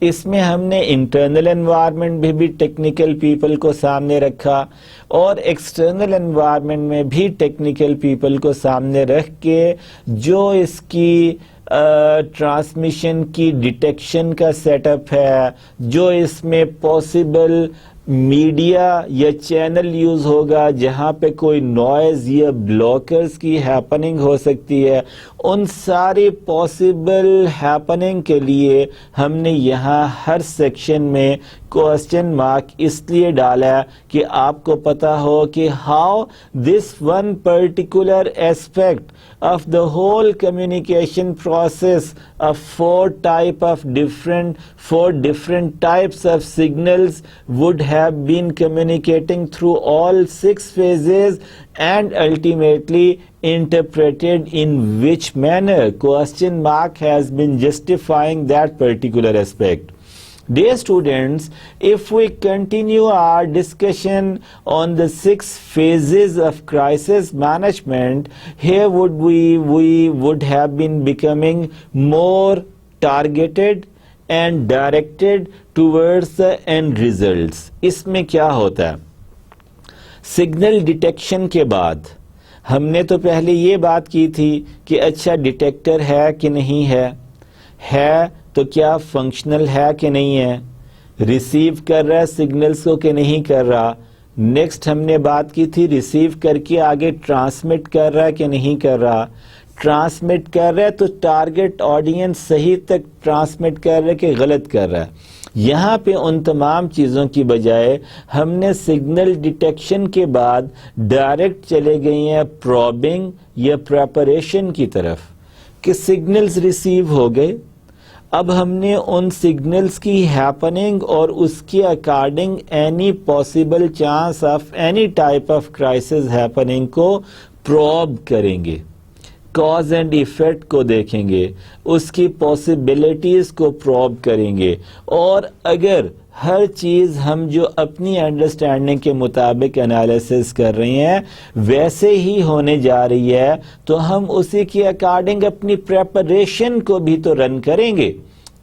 اس میں ہم نے انٹرنل انوائرمنٹ بھی ٹیکنیکل پیپل کو سامنے رکھا اور ایکسٹرنل انوائرمنٹ میں بھی ٹیکنیکل پیپل کو سامنے رکھ کے جو اس کی ٹرانسمیشن کی ڈیٹیکشن کا سیٹ اپ ہے, جو اس میں پاسبل میڈیا یا چینل یوز ہوگا جہاں پہ کوئی نوائز یا بلاکرز کی ہیپننگ ہو سکتی ہے, ان ساری پاسبل ہیپننگ کے لیے ہم نے یہاں ہر سیکشن میں کوسچن مارک اس لیے ڈالا کہ آپ کو پتا ہو کہ how this one particular aspect of the whole communication process of four different types of signals would have been communicating through all 6 phases and ultimately interpreted in which manner. Question mark has been justifying that particular aspect. Dear students, if we continue our discussion on the 6 phases of crisis management, here we would have been becoming more targeted and directed towards the end results. اس میں کیا ہوتا ہے؟ سگنل ڈیٹیکشن کے بعد ہم نے تو پہلے یہ بات کی تھی کہ اچھا ڈیٹیکٹر ہے کہ نہیں ہے تو کیا فنکشنل ہے کہ نہیں ہے, ریسیو کر رہا ہے سگنلز کو کہ نہیں کر رہا. نیکسٹ ہم نے بات کی تھی ریسیو کر کے آگے ٹرانسمٹ کر رہا ہے کہ نہیں کر رہا. ٹرانسمٹ کر رہا ہے تو ٹارگٹ آڈینس صحیح تک ٹرانسمٹ کر رہا ہے کہ غلط کر رہا ہے. یہاں پہ ان تمام چیزوں کی بجائے ہم نے سگنل ڈیٹیکشن کے بعد ڈائریکٹ چلے گئے ہیں پروبنگ یا پریپریشن کی طرف کہ سگنلز ریسیو ہو گئے. اب ہم نے ان سگنلز کی ہیپننگ اور اس کے according any possible chance of any type of crisis happening کو پروب کریں گے, کاز اینڈ ایفیکٹ کو دیکھیں گے, اس کی پاسبلٹیز کو پروب کریں گے, اور اگر ہر چیز ہم جو اپنی انڈرسٹینڈنگ کے مطابق انالیسس کر رہے ہیں ویسے ہی ہونے جا رہی ہے تو ہم اسی کے اکارڈنگ اپنی پریپریشن کو بھی تو رن کریں گے,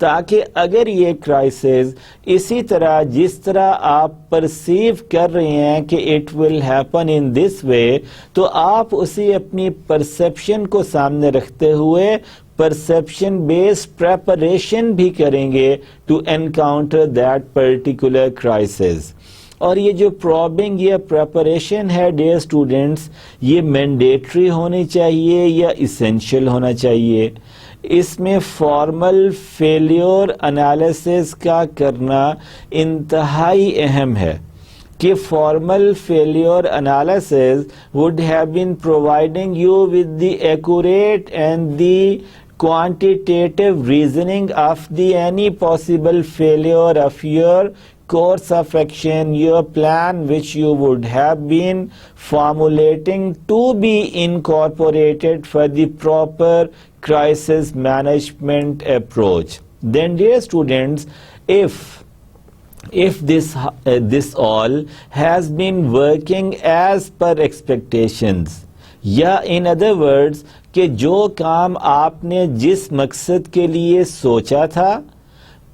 تاکہ اگر یہ کرائسس اسی طرح جس طرح آپ پرسیو کر رہے ہیں کہ اٹ ول ہیپن ان دس وے, تو آپ اسی اپنی پرسیپشن کو سامنے رکھتے ہوئے perception based preparation بھی کریں گے to encounter that particular crisis. اور یہ جو probing یا preparation ہے dear students, یہ mandatory ہونی چاہیے یا essential ہونا چاہیے؟ اس میں فارمل فیلیور انالیسس کا کرنا انتہائی اہم ہے کہ formal failure analysis would have been providing you with the accurate and the quantitative reasoning of the any possible failure of your course of action, your plan which you would have been formulating to be incorporated for the proper crisis management approach. Then dear students, if this all has been working as per expectations, یا in other words کہ جو کام آپ نے جس مقصد کے لیے سوچا تھا،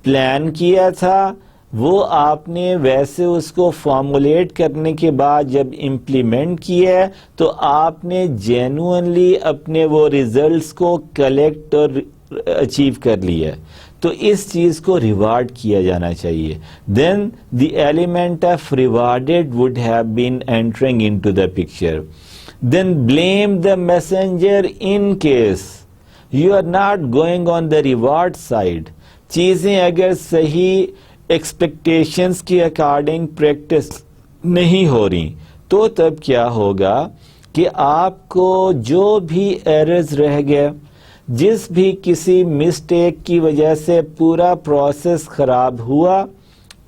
پلان کیا تھا، وہ آپ نے ویسے اس کو فارمولیٹ کرنے کے بعد جب امپلیمنٹ کیا تو آپ نے جینوئنلی اپنے وہ ریزلٹس کو کلیکٹ اور اچیو کر لیا، تو اس چیز کو ریوارڈ کیا جانا چاہیے. Then the element of rewarded would have been entering into the picture. Then blame the messenger in case you are not going on the reward side. چیزیں اگر صحیح ایکسپیکٹیشنز کے اکارڈنگ پریکٹس نہیں ہو رہی تو تب کیا ہوگا کہ آپ کو جو بھی ایررز رہ گئے، جس بھی کسی مسٹیک کی وجہ سے پورا پروسیس خراب ہوا،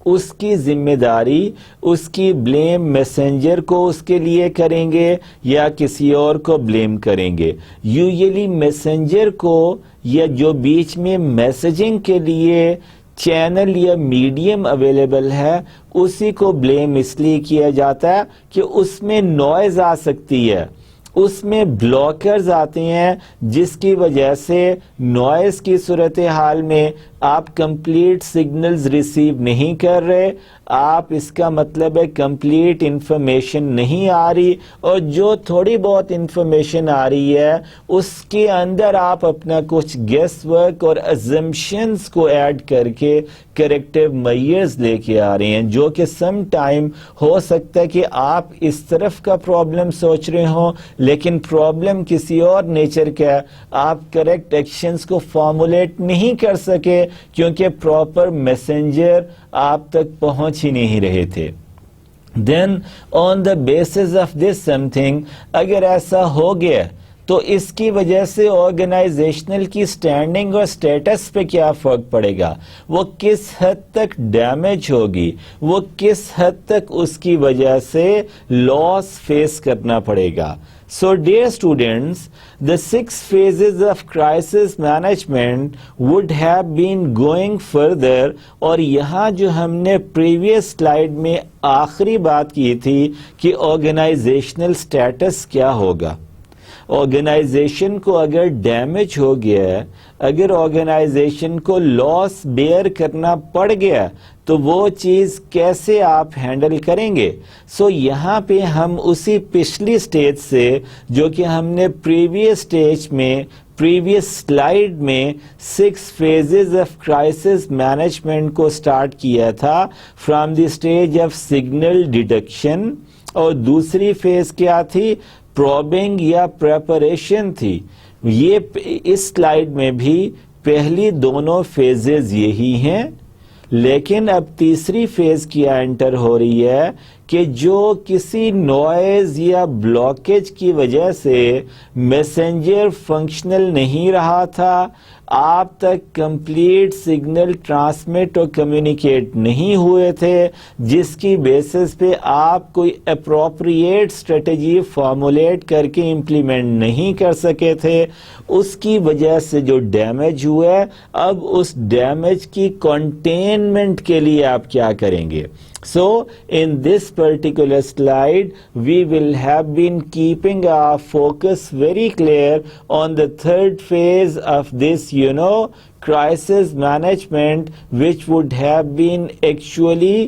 اس کی ذمہ داری، اس کی بلیم میسنجر کو اس کے لیے کریں گے یا کسی اور کو بلیم کریں گے؟ یوزلی میسنجر کو یا جو بیچ میں میسیجنگ کے لیے چینل یا میڈیم اویلیبل ہے اسی کو بلیم اس لیے کیا جاتا ہے کہ اس میں نوائز آ سکتی ہے، اس میں بلاکرز آتے ہیں جس کی وجہ سے نوائز کی صورتحال میں آپ کمپلیٹ سگنلز ریسیو نہیں کر رہے، آپ اس کا مطلب ہے کمپلیٹ انفارمیشن نہیں آ رہی، اور جو تھوڑی بہت انفارمیشن آ رہی ہے اس کے اندر آپ اپنا کچھ گیس ورک اور ازمپشنز کو ایڈ کر کے کریکٹیو میئرز لے کے آ رہے ہیں، جو کہ سم ٹائم ہو سکتا ہے کہ آپ اس طرف کا پرابلم سوچ رہے ہوں لیکن پرابلم کسی اور نیچر کا ہے، آپ کریکٹ ایکشنز کو فارمولیٹ نہیں کر سکے کیونکہ پراپر میسنجر آپ تک پہنچ ہی نہیں رہے تھے. Then on the basis of this something, اگر ایسا ہو گیا تو اس کی وجہ سے آرگنائزیشنل کی سٹینڈنگ اور سٹیٹس پہ کیا فرق پڑے گا، وہ کس حد تک ڈیمیج ہوگی، وہ کس حد تک اس کی وجہ سے لاس فیس کرنا پڑے گا. So dear students, the 6 phases of crisis management would have been going further. اور یہاں جو ہم نے پریویس سلائیڈ میں آخری بات کی تھی کہ آرگنائزیشنل سٹیٹس کیا ہوگا. آرگنائزیشن کو اگر ڈیمیج ہو گیا ہے، اگر آرگنائزیشن کو لاس بیئر کرنا پڑ گیا تو وہ چیز کیسے آپ ہینڈل کریں گے؟ سو یہاں پہ ہم اسی پچھلی سٹیج سے جو کہ ہم نے پریویس سلائیڈ میں 6 phases of crisis management کو سٹارٹ کیا تھا from the stage of signal detection, اور دوسری فیز کیا تھی؟ پروبنگ یا پریپریشن تھی. یہ اس سلائیڈ میں بھی پہلی دونوں فیزز یہی ہیں، لیکن اب تیسری فیز کیا انٹر ہو رہی ہے کہ جو کسی نوائز یا بلاکیج کی وجہ سے میسنجر فنکشنل نہیں رہا تھا، آپ تک کمپلیٹ سگنل ٹرانسمٹ اور کمیونیکیٹ نہیں ہوئے تھے، جس کی بیسس پہ آپ کوئی اپروپریٹ اسٹریٹجی فارمولیٹ کر کے امپلیمنٹ نہیں کر سکے تھے، اس کی وجہ سے جو ڈیمیج ہوا ہے، اب اس ڈیمیج کی کنٹینمنٹ کے لیے آپ کیا کریں گے؟ So in this particular slide we will have been keeping our focus very clear on the third phase of this crisis management, which would have been actually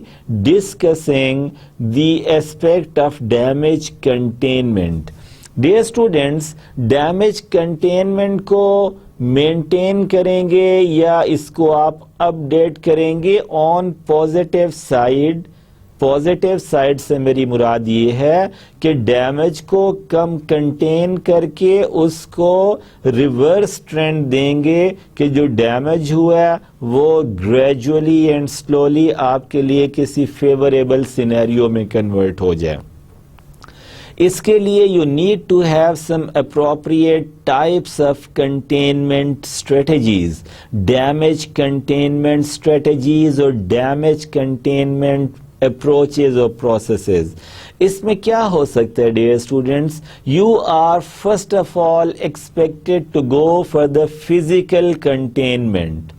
discussing the aspect of damage containment. Dear students, damage containment کو مینٹین کریں گے یا اس کو آپ اپ ڈیٹ کریں گے on positive side. Positive side سے میری مراد یہ ہے کہ ڈیمیج کو کم کنٹین کر کے اس کو ریورس ٹرینڈ دیں گے کہ جو ڈیمیج ہوا ہے وہ گریجولی اینڈ سلولی آپ کے لیے کسی فیوریبل سینیریو میں کنورٹ ہو جائے. اس کے لیے you need to have some appropriate types of containment strategies, damage containment strategies اور ڈیمیج کنٹینمنٹ اپروچز اور پروسیسز. اس میں کیا ہو سکتا ہے dear students? You are first of all expected to go for the physical containment.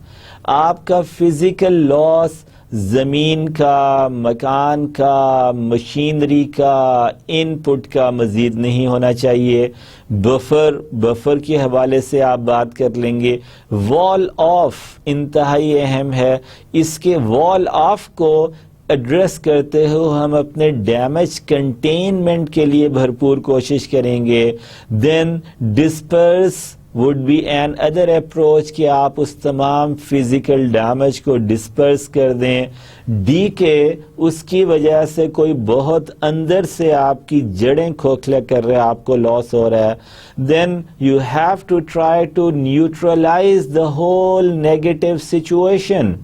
آپ کا فزیکل لاس زمین کا, مکان کا, مشینری کا, ان پٹ کا مزید نہیں ہونا چاہیے. بفر کے حوالے سے آپ بات کر لیں گے. وال آف انتہائی اہم ہے. اس کے وال آف کو ایڈریس کرتے ہو ہم اپنے ڈیمیج کنٹینمنٹ کے لیے بھرپور کوشش کریں گے. دین disperse would be an other approach کہ آپ اس تمام فزیکل ڈیمیج کو ڈسپرس کر دیں. ڈی کے اس کی وجہ سے کوئی بہت اندر سے آپ کی جڑیں کھوکھلا کر رہے, آپ کو لاس ہو رہا ہے. Then you have to try to neutralise the whole negative situation.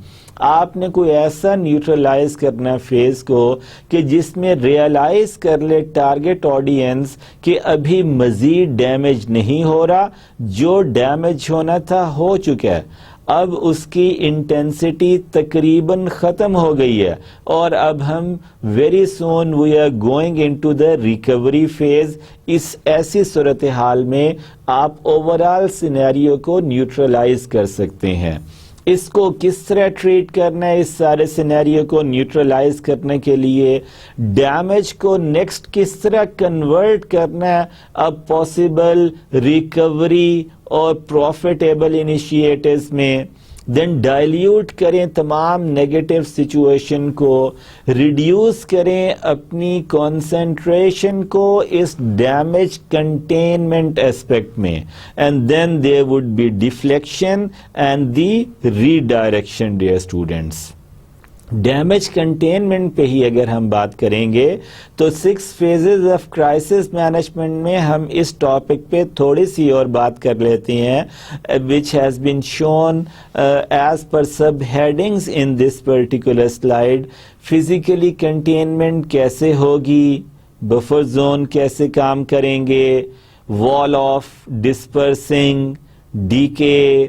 آپ نے کوئی ایسا نیوٹرلائز کرنا فیز کو کہ جس میں ریئلائز کر لے ٹارگٹ آڈینس کہ ابھی مزید ڈیمیج نہیں ہو رہا, جو ڈیمیج ہونا تھا ہو چکا ہے, اب اس کی انٹینسٹی تقریباً ختم ہو گئی ہے اور اب ہم very soon we are going into the recovery phase. اس ایسی صورتحال میں آپ اوور آل سینیریو کو نیوٹرلائز کر سکتے ہیں. اس کو کس طرح ٹریٹ کرنا ہے؟ اس سارے سینیریو کو نیوٹرلائز کرنے کے لیے ڈیمیج کو نیکسٹ کس طرح کنورٹ کرنا ہے اب پاسبل ریکوری اور پروفیٹیبل انیشیٹیوز میں. دین ڈائلیوٹ کریں تمام نیگیٹو سچویشن کو, ریڈیوس کریں اپنی کانسنٹریشن کو اس ڈیمیج کنٹینمنٹ اسپیکٹ میں, and then there would be deflection and the redirection. Dear students, damage containment پہ ہی اگر ہم بات کریں گے تو 6 phases آف کرائسس مینجمنٹ میں ہم اس ٹاپک پہ تھوڑی سی اور بات کر لیتے ہیں, which has been shown as per sub-headings in this particular slide. Physically containment کیسے ہوگی, بفر زون کیسے کام کریں گے, وال آف ڈسپرسنگ, ڈی کے,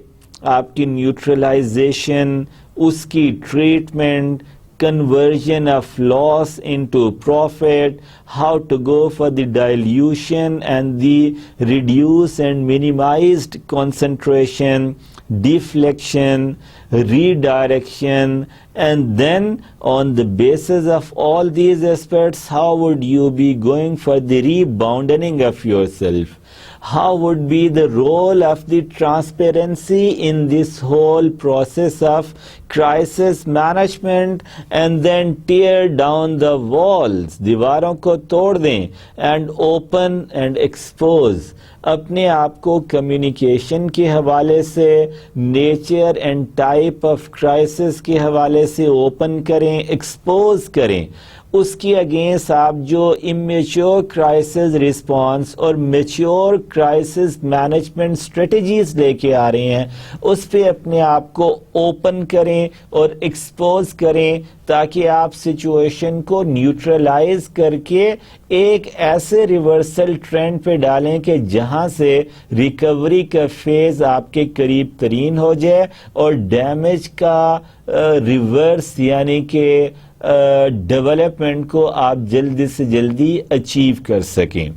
آپ کی نیوٹرلائزیشن, اس کی treatment, conversion of loss into profit, how to go for the dilution and the reduce and minimized concentration, deflection, redirection, and then on the basis of all these aspects, how would you be going for the rebounding of yourself? How would be the role of the transparency in this whole process of crisis management, and then tear down the walls, دیواروں کو توڑ دیں, and open and expose. اپنے آپ کو کمیونیکیشن کے حوالے سے, nature and type of crisis کے حوالے سے اوپن کریں, ایکسپوز کریں. اس کی اگینسٹ آپ جو امیچور کرائسس رسپانس اور میچور کرائسس مینجمنٹ اسٹریٹجیز لے کے آ رہے ہیں, اس پہ اپنے آپ کو اوپن کریں اور ایکسپوز کریں تاکہ آپ سچویشن کو نیوٹرلائز کر کے ایک ایسے ریورسل ٹرینڈ پہ ڈالیں کہ جہاں سے ریکوری کا فیز آپ کے قریب ترین ہو جائے اور ڈیمیج کا ریورس یعنی کہ ڈیولپمنٹ کو آپ جلدی سے جلدی اچیو کر سکیں.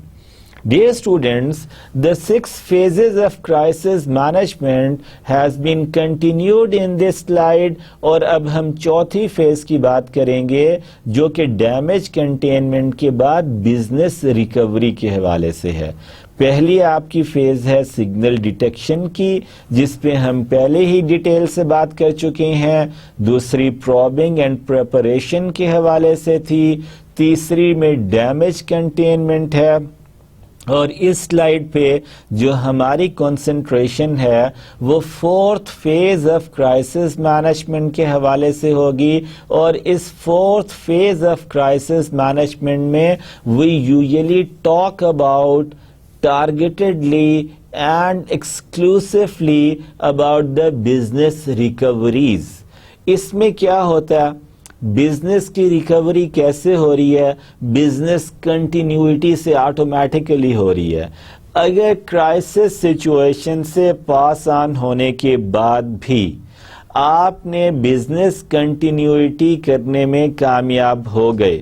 Dear students, the 6 phases of crisis management has been continued in this slide, اور اب ہم چوتھی فیز کی بات کریں گے جو کہ ڈیمیج کنٹینمنٹ کے بعد بزنس ریکوری کے حوالے سے ہے. پہلی آپ کی فیز ہے سگنل ڈیٹیکشن کی, جس پہ ہم پہلے ہی ڈیٹیل سے بات کر چکے ہیں. دوسری پروبنگ اینڈ پریپریشن کے حوالے سے تھی. تیسری میں ڈیمیج کنٹینمنٹ ہے. اور اس سلائیڈ پہ جو ہماری کنسنٹریشن ہے وہ fourth phase of crisis management کے حوالے سے ہوگی، اور اس fourth phase of crisis management میں we usually talk about targetedly and exclusively about the business recoveries. اس میں کیا ہوتا ہے؟ بزنس کی ریکوری کیسے ہو رہی ہے؟ بزنس کنٹینیوٹی سے آٹومیٹیکلی ہو رہی ہے. اگر کرائسس سچویشن سے پاس آن ہونے کے بعد بھی آپ نے بزنس کنٹینیوٹی کرنے میں کامیاب ہو گئے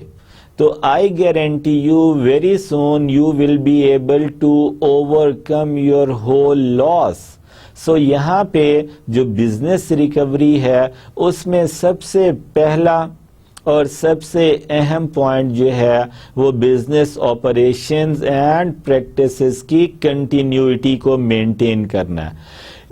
تو I guarantee you very soon you will be able to overcome your whole loss. So یہاں پہ جو بزنس ریکوری ہے اس میں سب سے پہلا اور سب سے اہم پوائنٹ جو ہے وہ بزنس آپریشنز اینڈ پریکٹسز کی کنٹینیوٹی کو مینٹین کرنا ہے.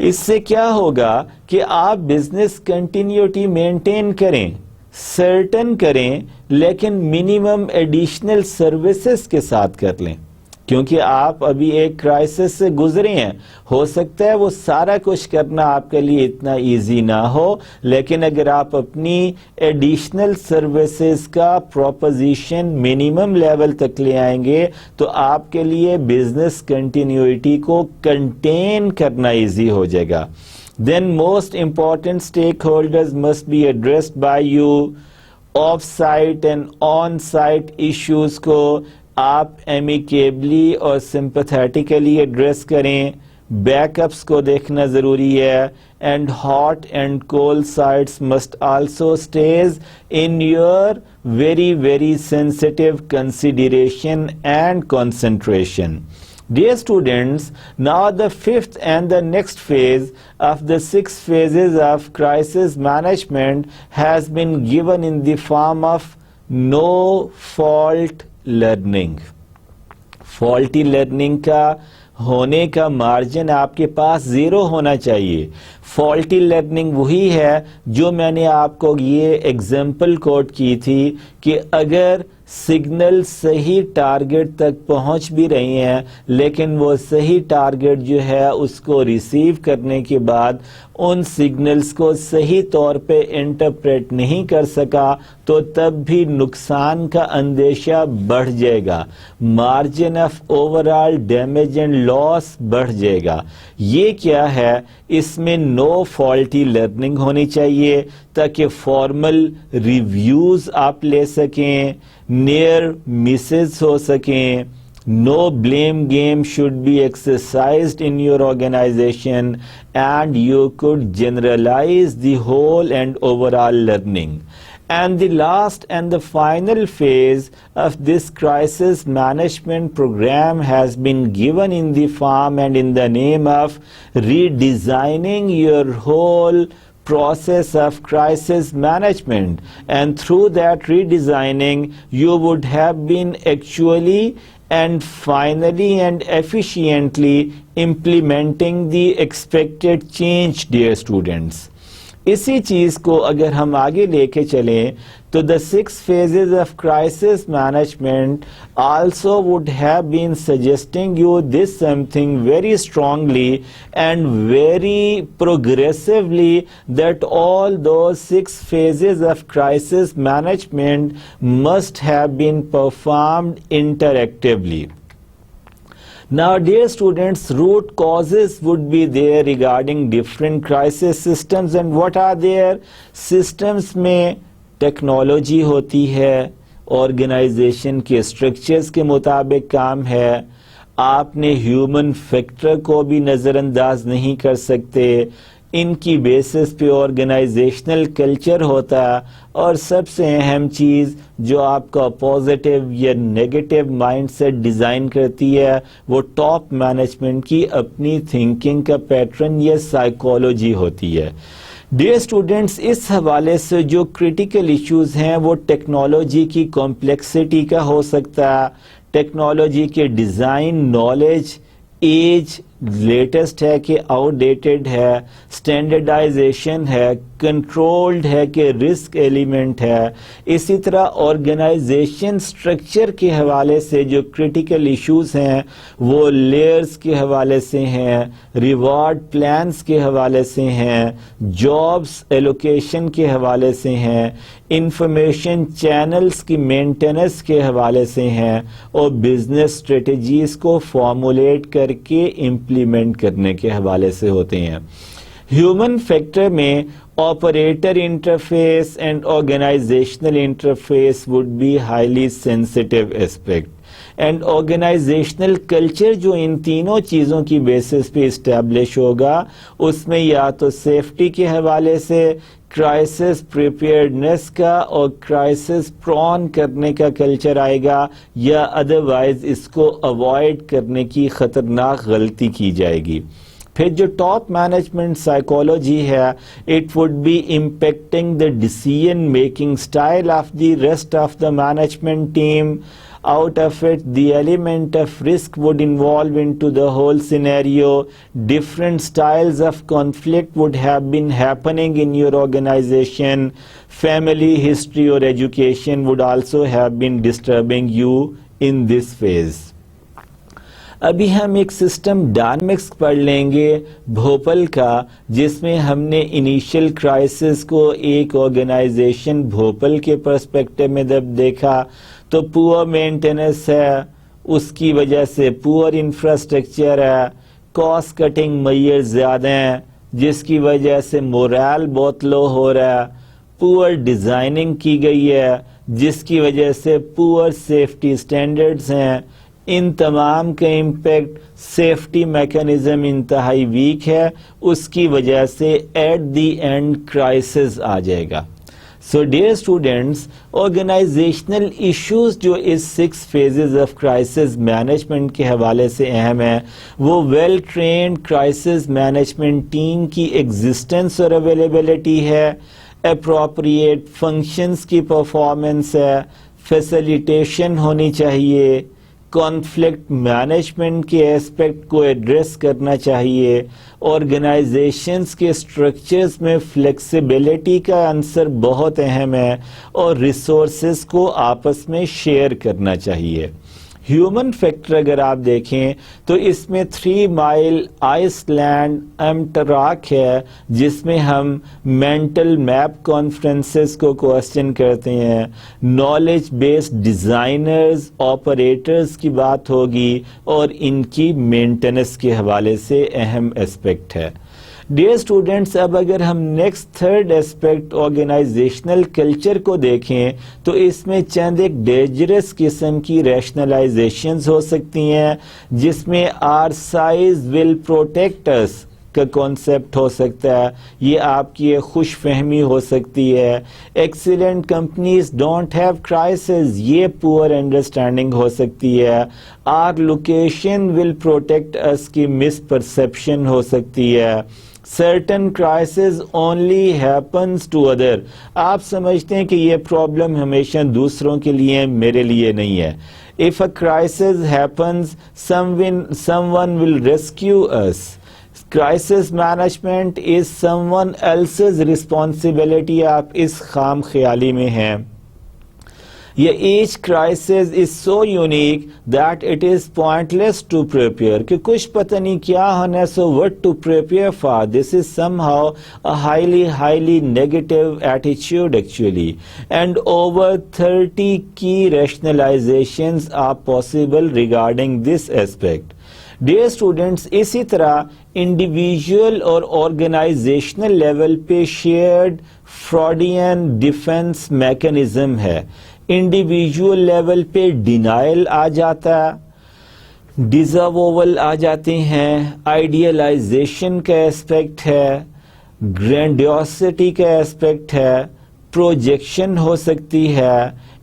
اس سے کیا ہوگا کہ آپ بزنس کنٹینیوٹی مینٹین کریں، سرٹن کریں، لیکن منیمم ایڈیشنل سروسز کے ساتھ کر لیں، کیونکہ آپ ابھی ایک کرائسس سے گزرے ہیں. ہو سکتا ہے وہ سارا کچھ کرنا آپ کے لیے اتنا ایزی نہ ہو، لیکن اگر آپ اپنی ایڈیشنل سروسز کا پروپوزیشن منیمم لیول تک لے آئیں گے تو آپ کے لیے بزنس کنٹینیوٹی کو کنٹین کرنا ایزی ہو جائے گا. Then most important stakeholders must be addressed by you. Off-site and on-site issues کو آپ amicably اور sympathetically address کریں. بیک اپس کو دیکھنا ضروری ہے. And hot and cold sites must also stays in your very very sensitive consideration and concentration. Dear students, now the fifth and the next phase of the 6 phases of crisis management has been given in the form of no fault learning. Faulty learning کا ہونے کا مارجن آپ کے پاس 0 ہونا چاہیے. فالٹی لرننگ وہی ہے جو میں نے آپ کو یہ ایگزامپل کوٹ کی تھی کہ اگر سگنل صحیح ٹارگٹ تک پہنچ بھی رہی ہیں لیکن وہ صحیح ٹارگٹ جو ہے اس کو ریسیو کرنے کے بعد ان سگنلز کو صحیح طور پہ انٹرپریٹ نہیں کر سکا تو تب بھی نقصان کا اندیشہ بڑھ جائے گا، margin of overall damage and loss بڑھ جائے گا. یہ کیا ہے؟ اس میں نو فالٹی لرننگ ہونی چاہیے تاکہ فارمل ریویوز آپ لے سکیں، نیئر مسز ہو سکیں. No blame game should be exercised in your organization and you could generalize the whole and overall learning. And the last and the final phase of this crisis management program has been given in the form and in the name of redesigning your whole process of crisis management, and through that redesigning you would have been actually and finally and efficiently implementing the expected change, dear students. اسی چیز کو اگر ہم آگے لے کے چلیں تو the 6 phases of crisis management also would have been suggesting you this something very strongly and very progressively, that all those 6 phases of crisis management must have been performed interactively. Now, dear students, root causes would be there regarding different crisis systems. And what are their systems? میں ٹیکنالوجی ہوتی ہے، آرگنائزیشن کے اسٹرکچرز کے مطابق کام ہے. آپ نے ہیومن فیکٹر کو بھی نظر انداز نہیں کر سکتے. ان کی بیسس پہ آرگنائزیشنل کلچر ہوتا ہے، اور سب سے اہم چیز جو آپ کا پازیٹیو یا نیگیٹو مائنڈ سیٹ ڈیزائن کرتی ہے وہ ٹاپ مینجمنٹ کی اپنی تھنکنگ کا پیٹرن یا سائیکالوجی ہوتی ہے. ڈیئر اسٹوڈینٹس، اس حوالے سے جو کریٹیکل ایشوز ہیں وہ ٹیکنالوجی کی کمپلیکسٹی کا ہو سکتا ہے، ٹیکنالوجی کے ڈیزائن، نالج، ایج، لیٹسٹ ہے کہ آؤٹ ڈیٹڈ ہے, اسٹینڈرڈائزیشن ہے, کنٹرولڈ ہے کہ رسک ایلیمنٹ ہے. اسی طرح آرگنائزیشن سٹرکچر کے حوالے سے جو کرٹیکل ایشوز ہیں وہ لیئرز کے حوالے سے ہیں, ریوارڈ پلانز کے حوالے سے ہیں, جابس ایلوکیشن کے حوالے سے ہیں, انفارمیشن چینلز کی مینٹیننس کے حوالے سے ہیں, اور بزنس اسٹریٹجیز کو فارمولیٹ کر کے امپلیمنٹ کرنے کے حوالے سے ہوتے ہیں. ہیومن فیکٹر میں operator interface and organizational interface would be highly sensitive aspect, and organizational culture جو ان تینوں چیزوں کی بیسس پہ اسٹیبلش ہوگا اس میں یا تو سیفٹی کے حوالے سے کرائسس پریپیئرڈنس کا اور کرائسس پرون کرنے کا کلچر آئے گا, یا ادروائز اس کو اوائڈ کرنے کی خطرناک غلطی کی جائے گی. پھر جو ٹاپ مینجمنٹ سائیکولوجی ہے, it would be impacting the decision making style of the rest of the management team. Out of it, the element of risk would involve into the whole scenario. Different styles of conflict would have been happening in your organization. Family history or education would also have been disturbing you in this phase. ابھی ہم ایک سسٹم ڈائنامکس پڑھ لیں گے بھوپل کا, جس میں ہم نے انیشیل کرائسس کو ایک آرگنائزیشن بھوپل کے پرسپیکٹو میں جب دیکھا تو پور مینٹیننس ہے, اس کی وجہ سے پور انفراسٹرکچر ہے, کاسٹ کٹنگ میئر زیادہ ہیں جس کی وجہ سے مورال بہت لو ہو رہا ہے, پور ڈیزائننگ کی گئی ہے جس کی وجہ سے پور سیفٹی سٹینڈرڈز ہیں. ان تمام کا امپیکٹ سیفٹی میکانزم انتہائی ویک ہے, اس کی وجہ سے ایٹ دی اینڈ کرائسس آ جائے گا. So dear students, organisational issues جو اس 6 phases آف کرائسس مینجمنٹ کے حوالے سے اہم ہیں وہ well trained crisis management team کی ایگزسٹنس اور اویلیبلٹی ہے, اپروپریٹ فنکشنز کی پرفارمنس ہے, فیسیلیٹیشن ہونی چاہیے, کانفلکٹ مینجمنٹ کے ایسپیکٹ کو ایڈریس کرنا چاہیے, آرگنائزیشنز کے سٹرکچرز میں فلیکسیبلٹی کا عنصر بہت اہم ہے, اور ریسورسز کو آپس میں شیئر کرنا چاہیے. ہیومن فیکٹر اگر آپ دیکھیں تو اس میں 3 مائل آئس لینڈ امٹراک ہے, جس میں ہم مینٹل میپ کانفرنسز کو کوسچن کرتے ہیں, نالج بیسڈ ڈیزائنرز آپریٹرز کی بات ہوگی, اور ان کی مینٹیننس کے حوالے سے اہم اسپیکٹ ہے. ڈیئر اسٹوڈینٹس, اب اگر ہم next third aspect organizational culture کو دیکھیں تو اس میں چند ایک ڈینجرس قسم کی ریشنلائزیشنز ہو سکتی ہیں, جس میں آر سائز ول پروٹیکٹ اس کا کانسیپٹ ہو سکتا ہے, یہ آپ کی ایک خوش فہمی ہو سکتی ہے. Excellent companies don't have crisis, یہ پور انڈرسٹینڈنگ ہو سکتی ہے. آر لوکیشن ول پروٹیکٹ اس کی مس پرسیپشن ہو سکتی ہے. certain crisis only happens to other, آپ سمجھتے ہیں کہ یہ پرابلم ہمیشہ دوسروں کے لیے, میرے لیے نہیں ہے. if a crisis happens, someone will rescue us. Crisis management is someone else's responsibility. آپ اس خام خیالی میں ہیں. each crisis is so unique that it is pointless to prepare, کہ کچھ پتہ نہیں کیا ہونا, so what to prepare for? This is somehow a highly negative attitude actually, and over 30 key rationalizations are possible regarding this aspect. Dear students, اسی طرح انڈیویژل اور آرگنائزیشنل لیول پہ شیئرڈ فراڈین ڈیفنس میکانزم ہے. انڈیویژل لیول پہ ڈینائل آ جاتا ہے, ڈیزاوول آ جاتے ہیں, آئیڈیلائزیشن کا اسپیکٹ ہے, گرینڈیوسٹی کا اسپیکٹ ہے, پروجیکشن ہو سکتی ہے,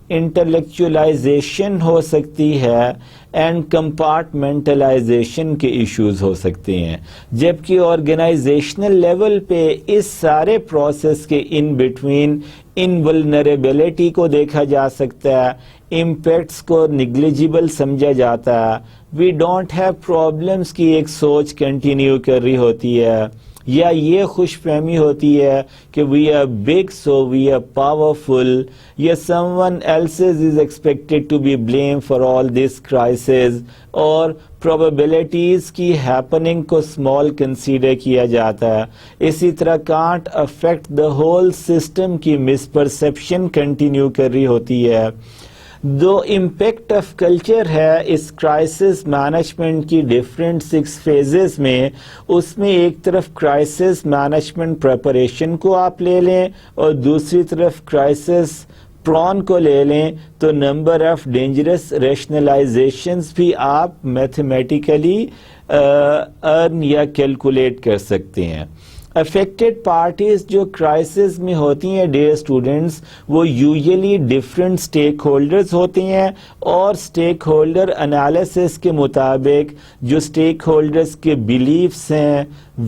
انٹلیکچولائزیشن ہو سکتی ہے اینڈ کمپارٹمنٹلائزیشن کے ایشوز ہو سکتے ہیں، جبکہ آرگنائزیشنل لیول پہ اس سارے پروسیس کے ان بٹوین انولنریبلٹی کو دیکھا جا سکتا ہے، امپیکٹس کو نگلیجیبل سمجھا جاتا ہے، وی ڈونٹ ہیو پرابلمس کی ایک سوچ کنٹینیو کر رہی ہوتی ہے، یا یہ خوش فہمی ہوتی ہے کہ we are big so we are powerful, یا someone else's is expected to be blame for all this crises, اور پروبیبلٹیز کی ہیپننگ کو اسمال کنسیڈر کیا جاتا ہے۔ اسی طرح can't affect the whole system کی مس پرسپشن کنٹینیو کر رہی ہوتی ہے۔ دو امپیکٹ آف کلچر ہے اس کرائسس مینجمنٹ کی ڈفرینٹ 6 فیزز میں، اس میں ایک طرف کرائسس مینجمنٹ پریپریشن کو آپ لے لیں اور دوسری طرف کرائسس پرون کو لے لیں تو نمبر آف ڈینجرس ریشنلائزیشنز بھی آپ میتھمیٹیکلی ارن یا کیلکولیٹ کر سکتے ہیں۔ افیکٹڈ پارٹیز جو کرائسس میں ہوتی ہیں ڈیئر اسٹوڈنٹس، وہ یوزلی ڈفرینٹ اسٹیک ہولڈرز ہوتے ہیں، اور اسٹیک ہولڈر انالیسس کے مطابق جو اسٹیک ہولڈرز کے بلیفس ہیں،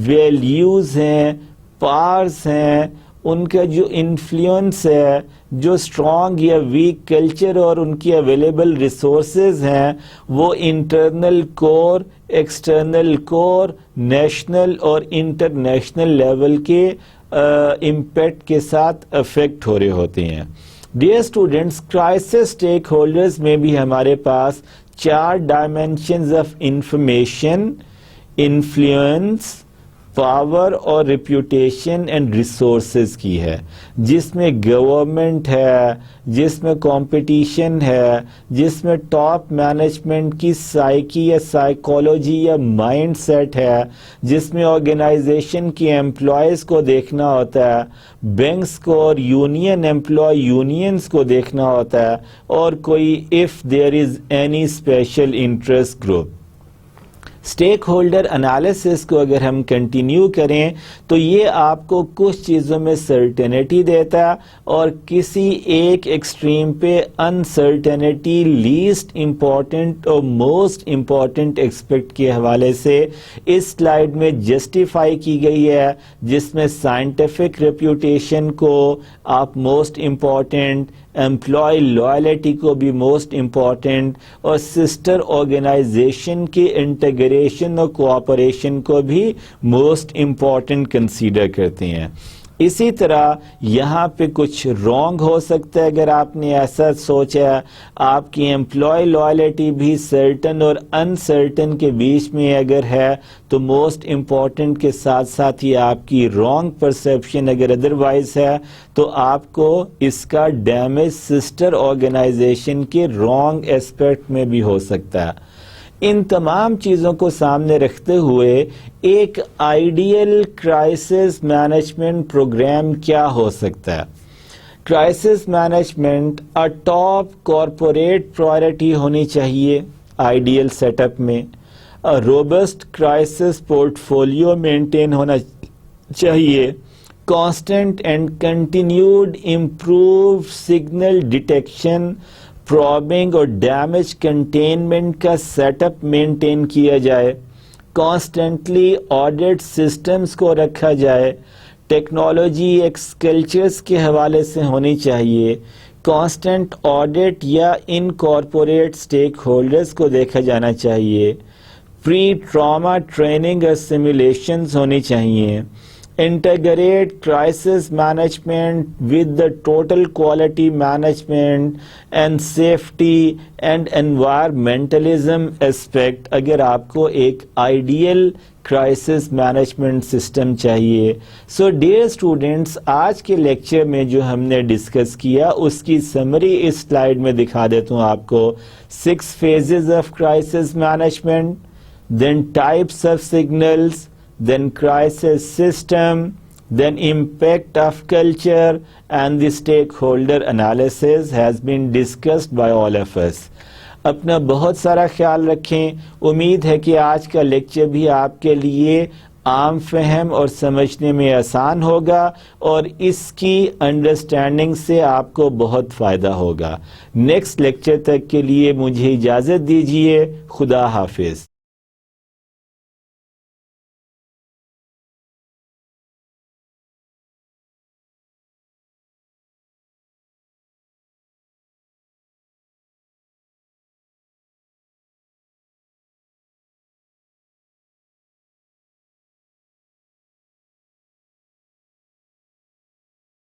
ویلیوز ہیں، پاورز ہیں، ان کا جو انفلوئنس ہے، جو اسٹرانگ یا ویک کلچر اور ان کی اویلیبل ریسورسز ہیں، وہ انٹرنل کور، ایکسٹرنل کور، نیشنل اور انٹرنیشنل لیول کے امپیکٹ کے ساتھ افیکٹ ہو رہے ہوتے ہیں۔ Dear students, crisis stake holders میں بھی ہمارے پاس 4 dimensions of information, influence, power اور ریپیوٹیشن اینڈ ریسورسز کی ہے، جس میں گورنمنٹ ہے، جس میں کمپٹیشن ہے، جس میں ٹاپ مینجمنٹ کی سائیکی یا سائیکالوجی یا مائنڈ سیٹ ہے، جس میں آرگنائزیشن کی امپلائیز کو دیکھنا ہوتا ہے، بینکس کو اور یونین امپلائی یونینز کو دیکھنا ہوتا ہے، اور کوئی if there is any special interest group۔ Stake holder analysis کو اگر ہم کنٹینیو کریں تو یہ آپ کو کچھ چیزوں میں سرٹینٹی دیتا ہے، اور کسی ایک ایکسٹریم پہ انسرٹینٹی لیسٹ امپورٹنٹ اور موسٹ امپورٹنٹ ایکسپیکٹ کے حوالے سے اس سلائیڈ میں جسٹیفائی کی گئی ہے، جس میں سائنٹیفک ریپیوٹیشن کو آپ موسٹ امپورٹنٹ، امپلائی لائلٹی کو بھی موسٹ امپورٹنٹ، اور سسٹر آرگنائزیشن کی انٹیگریشن اور کوآپریشن کو بھی موسٹ امپورٹنٹ کنسیڈر کرتے ہیں۔ اسی طرح یہاں پہ کچھ رانگ ہو سکتا ہے اگر آپ نے ایسا سوچا، آپ کی امپلائی لائلٹی بھی سرٹن اور انسرٹن کے بیچ میں اگر ہے تو موسٹ امپورٹنٹ کے ساتھ ساتھ ہی آپ کی رانگ پرسیپشن اگر ادروائز ہے تو آپ کو اس کا ڈیمیج سسٹر آرگنائزیشن کے رانگ ایسپیکٹ میں بھی ہو سکتا ہے۔ ان تمام چیزوں کو سامنے رکھتے ہوئے ایک آئیڈیل کرائسس مینجمنٹ پروگرام کیا ہو سکتا ہے؟ Crisis management top corporate priority ہونی چاہیے آئیڈیل سیٹ اپ میں، robust crisis portfolio maintain ہونا چاہیے، constant and continued improve signal detection, probing اور ڈیمیج کنٹینمنٹ کا سیٹ اپ مینٹین کیا جائے، کانسٹنٹلی آڈٹ سسٹمز کو رکھا جائے، ٹیکنالوجی ایکس کلچرز کے حوالے سے ہونی چاہیے، کانسٹنٹ آڈٹ یا ان کارپوریٹ اسٹیک ہولڈرز کو دیکھا جانا چاہیے، پری ٹراما ٹریننگ اور سیمولیشنز ہونی چاہیے، integrate crisis management with the total quality management and safety and environmentalism aspect اگر آپ کو ایک ideal crisis management system چاہیے۔ So dear students، آج کے لیکچر میں جو ہم نے ڈسکس کیا اس کی سمری اس سلائیڈ میں دکھا دیتا ہوں آپ کو۔ 6 phases of crisis management, then types of signals, then crisis system, then impact of culture, and the stakeholder analysis has been discussed by all of us۔ اپنا بہت سارا خیال رکھیں، امید ہے کہ آج کا لیکچر بھی آپ کے لیے عام فہم اور سمجھنے میں آسان ہوگا اور اس کی انڈرسٹینڈنگ سے آپ کو بہت فائدہ ہوگا۔ نیکسٹ لیکچر تک کے لیے مجھے اجازت دیجیے۔ خدا حافظ۔